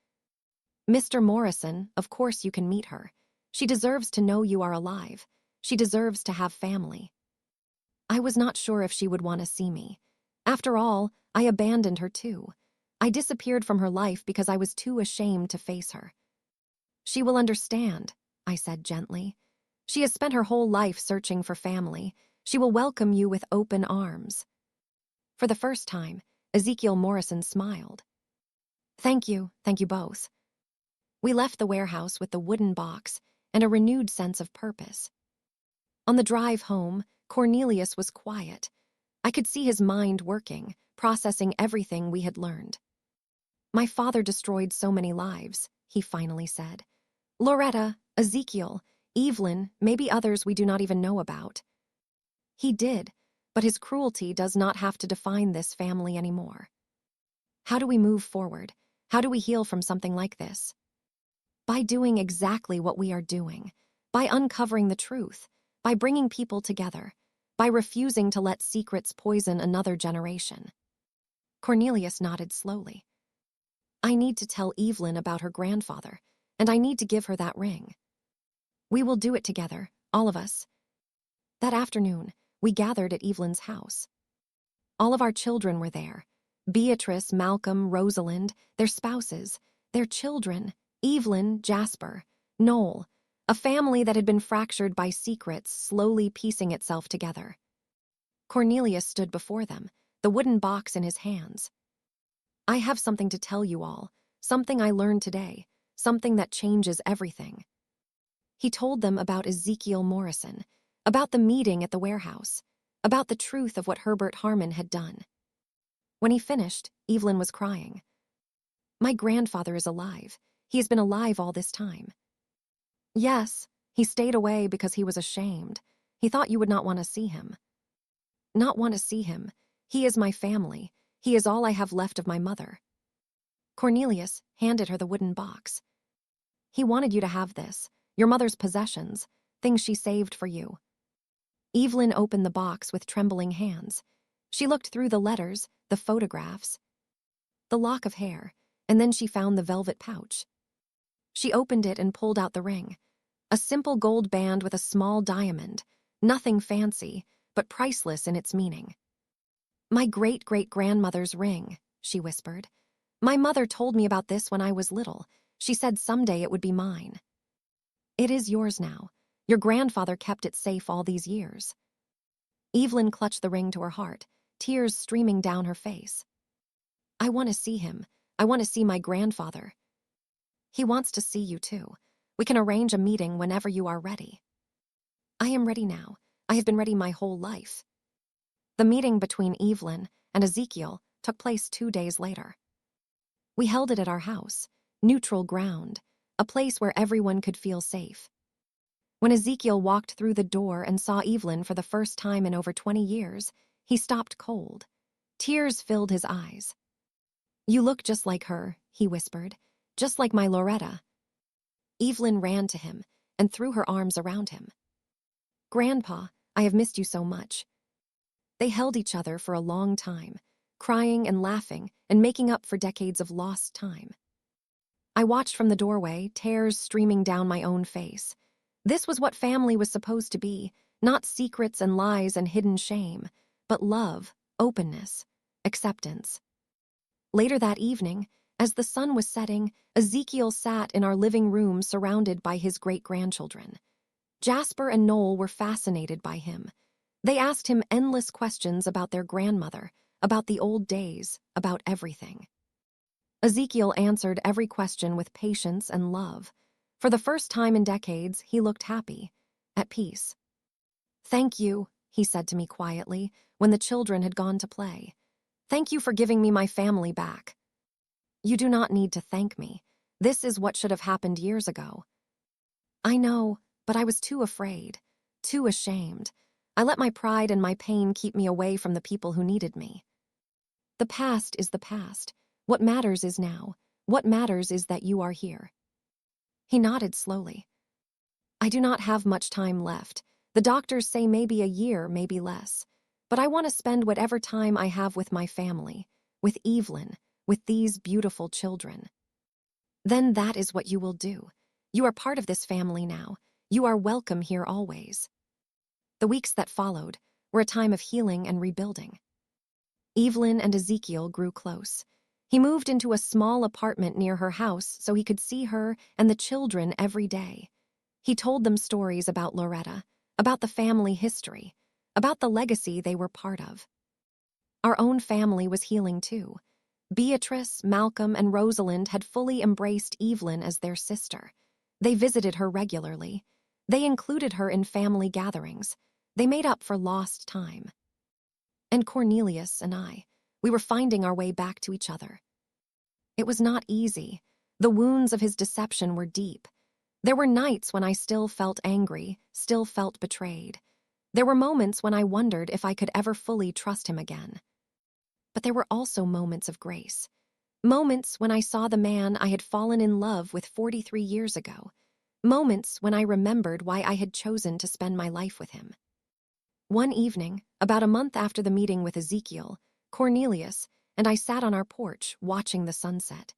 "Mr. Morrison, of course you can meet her. She deserves to know you are alive. She deserves to have family." I was not sure if she would want to see me. After all, I abandoned her too. I disappeared from her life because I was too ashamed to face her. "She will understand," I said gently. "She has spent her whole life searching for family. She will welcome you with open arms." For the first time, Ezekiel Morrison smiled. Thank you both." We left the warehouse with the wooden box and a renewed sense of purpose. On the drive home, Cornelius was quiet. I could see his mind working, processing everything we had learned. "My father destroyed so many lives," he finally said. "Loretta, Ezekiel, Evelyn, maybe others we do not even know about. He did, but his cruelty does not have to define this family anymore." How do we move forward? How do we heal from something like this? By doing exactly what we are doing, by uncovering the truth, by bringing people together, by refusing to let secrets poison another generation. Cornelius nodded slowly. "I need to tell Evelyn about her grandfather, and I need to give her that ring. We will do it together, all of us." That afternoon, we gathered at Evelyn's house. All of our children were there. Beatrice, Malcolm, Rosalind, their spouses, their children, Evelyn, Jasper, Noel, a family that had been fractured by secrets slowly piecing itself together. Cornelius stood before them, the wooden box in his hands. "I have something to tell you all, something I learned today, something that changes everything." He told them about Ezekiel Morrison, about the meeting at the warehouse, about the truth of what Herbert Harmon had done. When he finished, Evelyn was crying. "My grandfather is alive. He has been alive all this time." "Yes, he stayed away because he was ashamed. He thought you would not want to see him." "Not want to see him. He is my family. He is all I have left of my mother." Cornelius handed her the wooden box. "He wanted you to have this, your mother's possessions, things she saved for you." Evelyn opened the box with trembling hands. She looked through the letters, the photographs. The lock of hair, and then she found the velvet pouch. She opened it and pulled out the ring. A simple gold band with a small diamond, nothing fancy, but priceless in its meaning. "My great-great-grandmother's ring," she whispered. "My mother told me about this when I was little. She said someday it would be mine. It is yours now. Your grandfather kept it safe all these years." Evelyn clutched the ring to her heart, tears streaming down her face. "I want to see him. I want to see my grandfather." "He wants to see you too. We can arrange a meeting whenever you are ready." "I am ready now. I have been ready my whole life." The meeting between Evelyn and Ezekiel took place 2 days later. We held it at our house, neutral ground, a place where everyone could feel safe. When Ezekiel walked through the door and saw Evelyn for the first time in over 20 years, he stopped cold. Tears filled his eyes. "You look just like her," he whispered, "just like my Loretta." Evelyn ran to him and threw her arms around him. "Grandpa, I have missed you so much." They held each other for a long time, crying and laughing and making up for decades of lost time. I watched from the doorway, tears streaming down my own face. This was what family was supposed to be, not secrets and lies and hidden shame, but love, openness, acceptance. Later that evening, as the sun was setting, Ezekiel sat in our living room surrounded by his great-grandchildren. Jasper and Noel were fascinated by him. They asked him endless questions about their grandmother, about the old days, about everything. Ezekiel answered every question with patience and love. For the first time in decades, he looked happy, at peace. "Thank you," he said to me quietly, when the children had gone to play. "Thank you for giving me my family back." "You do not need to thank me. This is what should have happened years ago." "I know, but I was too afraid, too ashamed. I let my pride and my pain keep me away from the people who needed me." "The past is the past. What matters is now. What matters is that you are here." He nodded slowly. "I do not have much time left. The doctors say maybe a year, maybe less. But I want to spend whatever time I have with my family, with Evelyn, with these beautiful children." "Then that is what you will do. You are part of this family now. You are welcome here always." The weeks that followed were a time of healing and rebuilding. Evelyn and Ezekiel grew close. He moved into a small apartment near her house so he could see her and the children every day. He told them stories about Loretta, about the family history, about the legacy they were part of. Our own family was healing too. Beatrice, Malcolm, and Rosalind had fully embraced Evelyn as their sister. They visited her regularly. They included her in family gatherings. They made up for lost time. And Cornelius and I, we were finding our way back to each other. It was not easy. The wounds of his deception were deep. There were nights when I still felt angry, still felt betrayed. There were moments when I wondered if I could ever fully trust him again. But there were also moments of grace. Moments when I saw the man I had fallen in love with 43 years ago. Moments when I remembered why I had chosen to spend my life with him. One evening, about a month after the meeting with Ezekiel, Cornelius and I sat on our porch watching the sunset.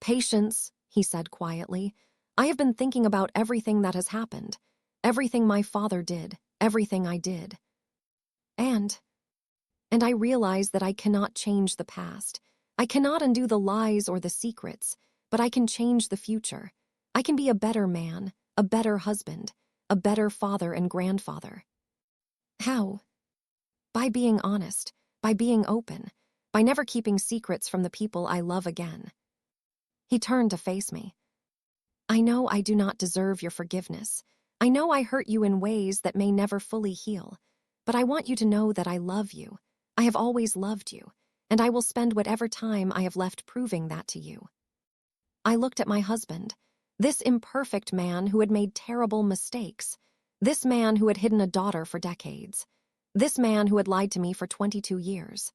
"Patience," he said quietly. "I have been thinking about everything that has happened, everything my father did, everything I did. And I realize that I cannot change the past. I cannot undo the lies or the secrets, but I can change the future. I can be a better man, a better husband, a better father and grandfather." "How?" "By being honest, by being open, by never keeping secrets from the people I love again." He turned to face me. "I know I do not deserve your forgiveness. I know I hurt you in ways that may never fully heal, but I want you to know that I love you. I have always loved you, and I will spend whatever time I have left proving that to you." I looked at my husband, this imperfect man who had made terrible mistakes, this man who had hidden a daughter for decades, this man who had lied to me for 22 years.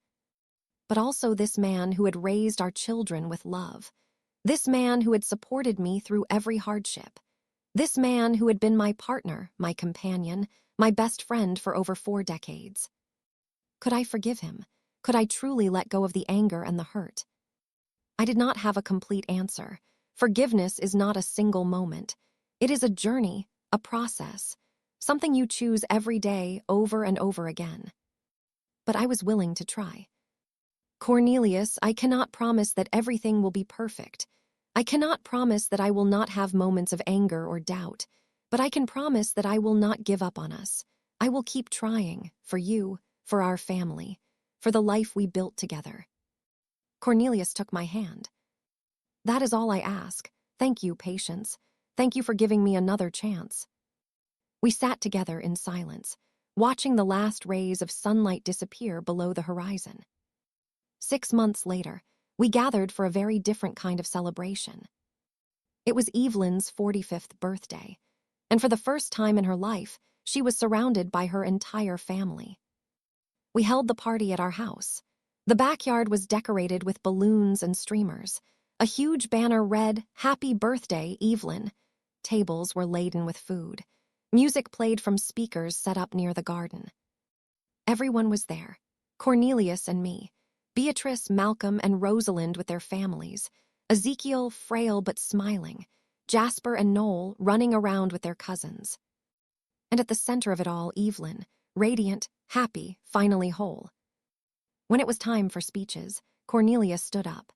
But also this man who had raised our children with love, this man who had supported me through every hardship, this man who had been my partner, my companion, my best friend for over 4 decades. Could I forgive him? Could I truly let go of the anger and the hurt? I did not have a complete answer. Forgiveness is not a single moment. It is a journey, a process, something you choose every day over and over again. But I was willing to try. Cornelius, I cannot promise that everything will be perfect. I cannot promise that I will not have moments of anger or doubt, but I can promise that I will not give up on us. I will keep trying, for you, for our family, for the life we built together. Cornelius took my hand. That is all I ask. Thank you, patience. Thank you for giving me another chance. We sat together in silence, watching the last rays of sunlight disappear below the horizon. 6 months later, we gathered for a very different kind of celebration. It was Evelyn's 45th birthday, and for the first time in her life, she was surrounded by her entire family. We held the party at our house. The backyard was decorated with balloons and streamers. A huge banner read, "Happy Birthday, Evelyn." Tables were laden with food. Music played from speakers set up near the garden. Everyone was there. Cornelius and me, Beatrice, Malcolm, and Rosalind with their families, Ezekiel, frail but smiling, Jasper and Noel running around with their cousins. And at the center of it all, Evelyn, radiant, happy, finally whole. When it was time for speeches, Cornelius stood up.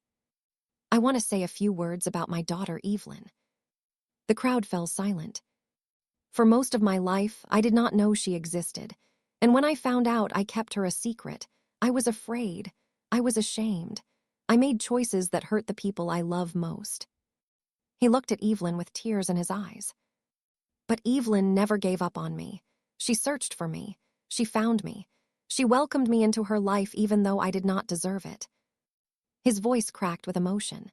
"I want to say a few words about my daughter, Evelyn." The crowd fell silent. For most of my life, I did not know she existed, and when I found out, I kept her a secret. I was afraid. I was ashamed. I made choices that hurt the people I love most. He looked at Evelyn with tears in his eyes. But Evelyn never gave up on me. She searched for me. She found me. She welcomed me into her life even though I did not deserve it. His voice cracked with emotion.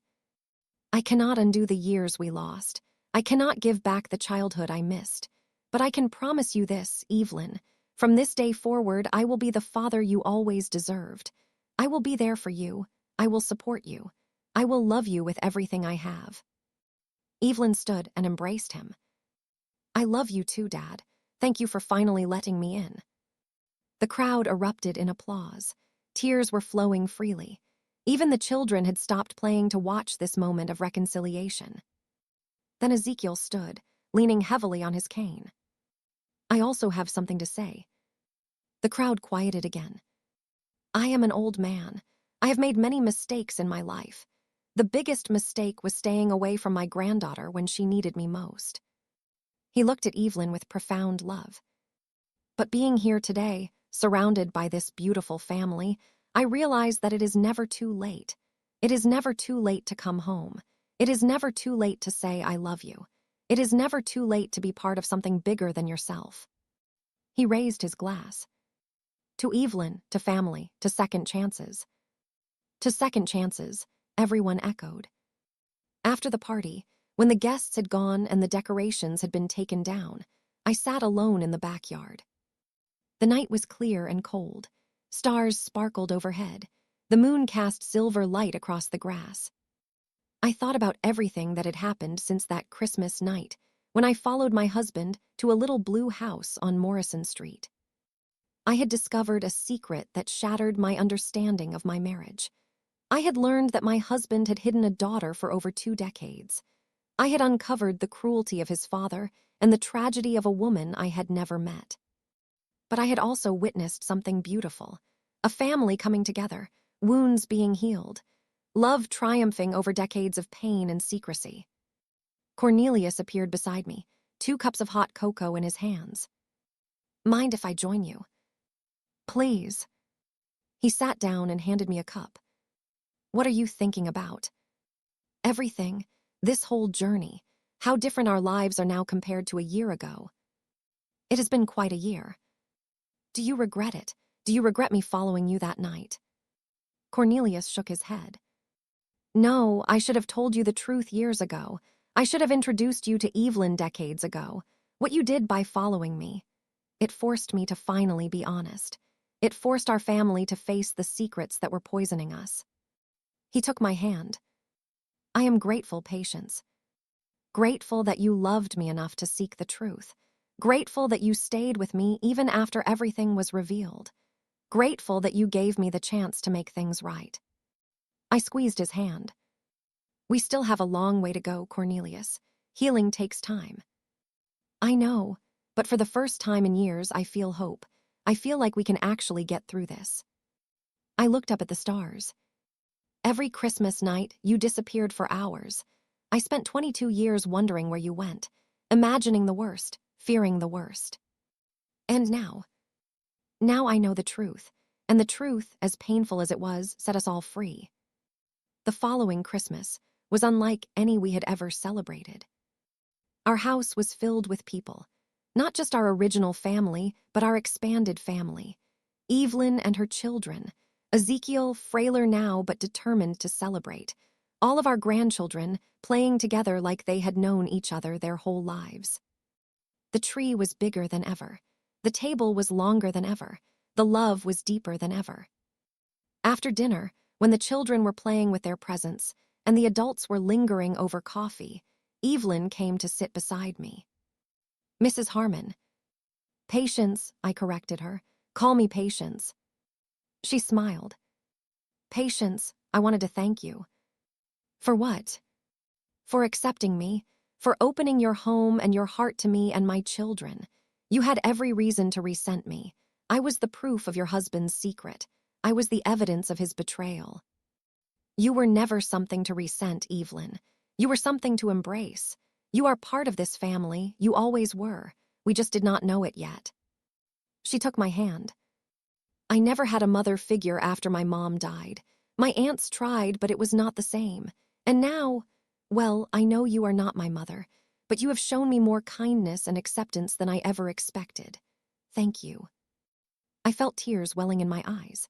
I cannot undo the years we lost. I cannot give back the childhood I missed. But I can promise you this, Evelyn. From this day forward, I will be the father you always deserved. I will be there for you. I will support you. I will love you with everything I have. Evelyn stood and embraced him. I love you too, Dad. Thank you for finally letting me in. The crowd erupted in applause. Tears were flowing freely. Even the children had stopped playing to watch this moment of reconciliation. Then Ezekiel stood, leaning heavily on his cane. I also have something to say. The crowd quieted again. I am an old man. I have made many mistakes in my life. The biggest mistake was staying away from my granddaughter when she needed me most. He looked at Evelyn with profound love. But being here today, surrounded by this beautiful family, I realize that it is never too late. It is never too late to come home. It is never too late to say I love you. It is never too late to be part of something bigger than yourself. He raised his glass. To Evelyn, to family, to second chances. To second chances, everyone echoed. After the party, when the guests had gone and the decorations had been taken down, I sat alone in the backyard. The night was clear and cold. Stars sparkled overhead. The moon cast silver light across the grass. I thought about everything that had happened since that Christmas night, when I followed my husband to a little blue house on Morrison Street. I had discovered a secret that shattered my understanding of my marriage. I had learned that my husband had hidden a daughter for over 2 decades. I had uncovered the cruelty of his father and the tragedy of a woman I had never met. But I had also witnessed something beautiful, a family coming together, wounds being healed, love triumphing over decades of pain and secrecy. Cornelius appeared beside me, 2 cups of hot cocoa in his hands. Mind if I join you? Please. He sat down and handed me a cup. What are you thinking about? Everything, this whole journey, how different our lives are now compared to a year ago. It has been quite a year. Do you regret it? Do you regret me following you that night? Cornelius shook his head. No, I should have told you the truth years ago. I should have introduced you to Evelyn decades ago. What you did by following me. It forced me to finally be honest. It forced our family to face the secrets that were poisoning us. He took my hand. I am grateful, Patience. Grateful that you loved me enough to seek the truth. Grateful that you stayed with me even after everything was revealed. Grateful that you gave me the chance to make things right. I squeezed his hand. We still have a long way to go, Cornelius. Healing takes time. I know, but for the first time in years, I feel hope. I feel like we can actually get through this. I looked up at the stars. Every Christmas night, you disappeared for hours. I spent 22 years wondering where you went, imagining the worst, fearing the worst. And now I know the truth, and the truth, as painful as it was, set us all free. The following Christmas was unlike any we had ever celebrated. Our house was filled with people, not just our original family, but our expanded family. Evelyn and her children, Ezekiel, frailer now but determined to celebrate, all of our grandchildren playing together like they had known each other their whole lives. The tree was bigger than ever. The table was longer than ever. The love was deeper than ever. After dinner, when the children were playing with their presents and the adults were lingering over coffee, Evelyn came to sit beside me. Mrs. Harmon. Patience, I corrected her. Call me Patience. She smiled. Patience, I wanted to thank you. For what? For accepting me, for opening your home and your heart to me and my children. You had every reason to resent me. I was the proof of your husband's secret. I was the evidence of his betrayal. You were never something to resent, Evelyn. You were something to embrace. You are part of this family. You always were. We just did not know it yet. She took my hand. I never had a mother figure after my mom died. My aunts tried, but it was not the same. And now, well, I know you are not my mother, but you have shown me more kindness and acceptance than I ever expected. Thank you. I felt tears welling in my eyes.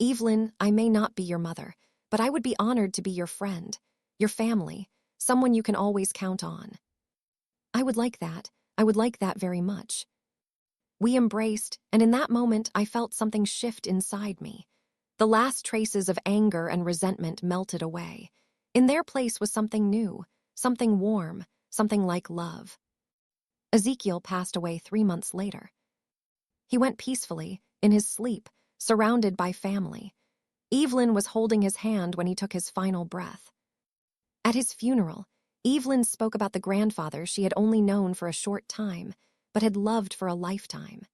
Evelyn, I may not be your mother, but I would be honored to be your friend, your family, someone you can always count on. I would like that. I would like that very much. We embraced, and in that moment I felt something shift inside me. The last traces of anger and resentment melted away. In their place was something new, something warm, something like love. Ezekiel passed away 3 months later. He went peacefully, in his sleep, surrounded by family. Evelyn was holding his hand when he took his final breath. At his funeral, Evelyn spoke about the grandfather she had only known for a short time, but had loved for a lifetime.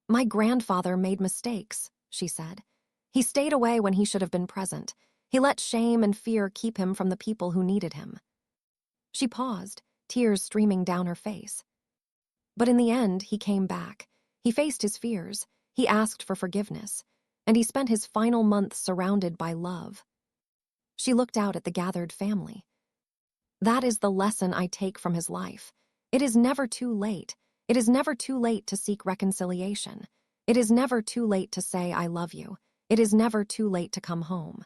My grandfather made mistakes, she said. He stayed away when he should have been present. He let shame and fear keep him from the people who needed him. She paused, tears streaming down her face. But in the end, he came back. He faced his fears. He asked for forgiveness. And he spent his final months surrounded by love. She looked out at the gathered family. That is the lesson I take from his life. It is never too late. It is never too late to seek reconciliation. It is never too late to say I love you. It is never too late to come home.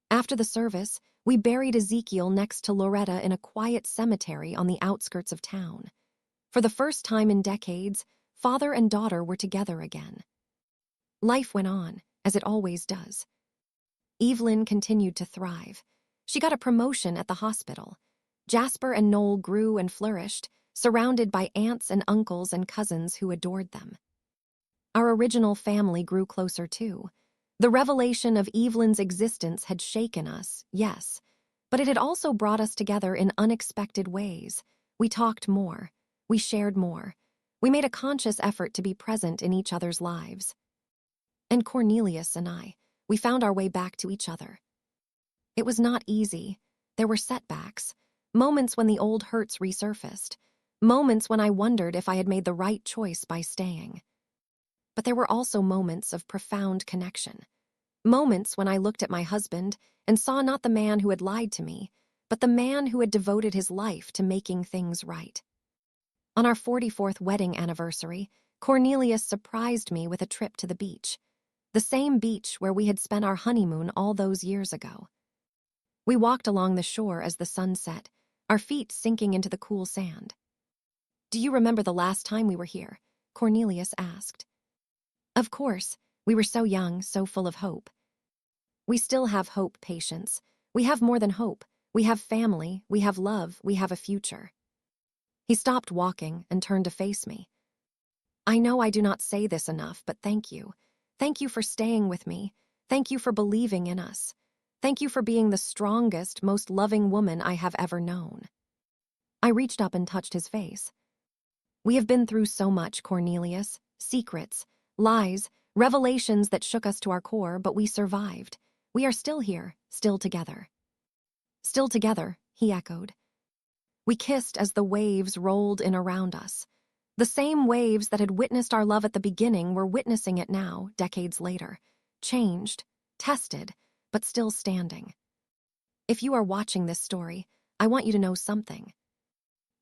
After the service, we buried Ezekiel next to Loretta in a quiet cemetery on the outskirts of town. For the first time in decades, father and daughter were together again. Life went on, as it always does. Evelyn continued to thrive. She got a promotion at the hospital. Jasper and Noel grew and flourished, surrounded by aunts and uncles and cousins who adored them. Our original family grew closer too. The revelation of Evelyn's existence had shaken us, yes, but it had also brought us together in unexpected ways. We talked more. We shared more. We made a conscious effort to be present in each other's lives. And Cornelius and I, we found our way back to each other. It was not easy. There were setbacks, moments when the old hurts resurfaced, moments when I wondered if I had made the right choice by staying. But there were also moments of profound connection. Moments when I looked at my husband and saw not the man who had lied to me, but the man who had devoted his life to making things right. On our 44th wedding anniversary, Cornelius surprised me with a trip to the beach, the same beach where we had spent our honeymoon all those years ago. We walked along the shore as the sun set, our feet sinking into the cool sand. "Do you remember the last time we were here?" Cornelius asked. Of course, we were so young, so full of hope. We still have hope, Patience. We have more than hope. We have family, we have love, we have a future. He stopped walking and turned to face me. I know I do not say this enough, but thank you. Thank you for staying with me. Thank you for believing in us. Thank you for being the strongest, most loving woman I have ever known." I reached up and touched his face. "We have been through so much, Cornelius. Secrets, lies, revelations that shook us to our core, but we survived. We are still here, still together." "Still together," he echoed. We kissed as the waves rolled in around us. The same waves that had witnessed our love at the beginning were witnessing it now, decades later. Changed, tested, but still standing. If you are watching this story, I want you to know something.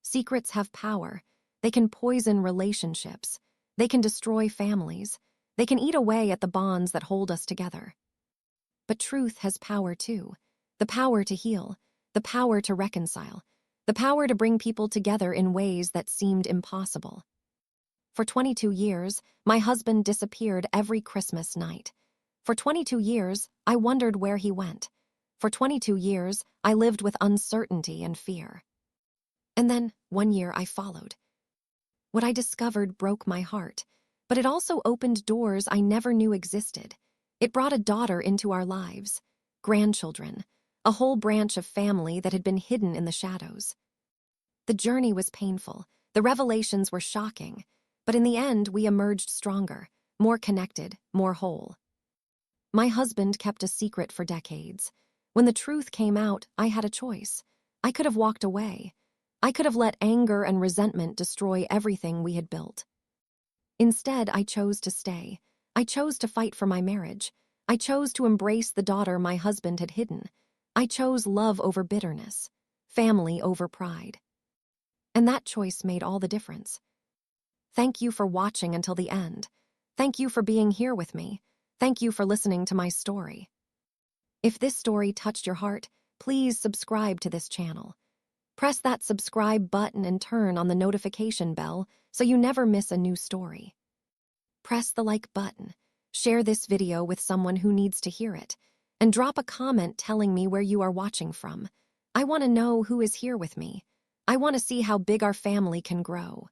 Secrets have power. They can poison relationships. They can destroy families. They can eat away at the bonds that hold us together. But truth has power too. The power to heal, the power to reconcile, the power to bring people together in ways that seemed impossible. For 22 years, my husband disappeared every Christmas night. For 22 years, I wondered where he went. For 22 years, I lived with uncertainty and fear. And then, one year, I followed. What I discovered broke my heart, but it also opened doors I never knew existed. It brought a daughter into our lives, grandchildren, a whole branch of family that had been hidden in the shadows. The journey was painful, the revelations were shocking, but in the end we emerged stronger, more connected, more whole. My husband kept a secret for decades. When the truth came out, I had a choice. I could have walked away. I could have let anger and resentment destroy everything we had built. Instead, I chose to stay. I chose to fight for my marriage. I chose to embrace the daughter my husband had hidden. I chose love over bitterness, family over pride. And that choice made all the difference. Thank you for watching until the end. Thank you for being here with me. Thank you for listening to my story. If this story touched your heart, please subscribe to this channel. Press that subscribe button and turn on the notification bell so you never miss a new story. Press the like button, share this video with someone who needs to hear it, and drop a comment telling me where you are watching from. I want to know who is here with me. I want to see how big our family can grow.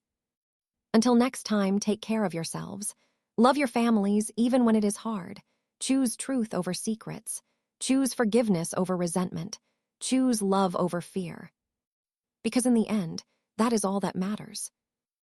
Until next time, take care of yourselves. Love your families even when it is hard. Choose truth over secrets. Choose forgiveness over resentment. Choose love over fear. Because in the end, that is all that matters.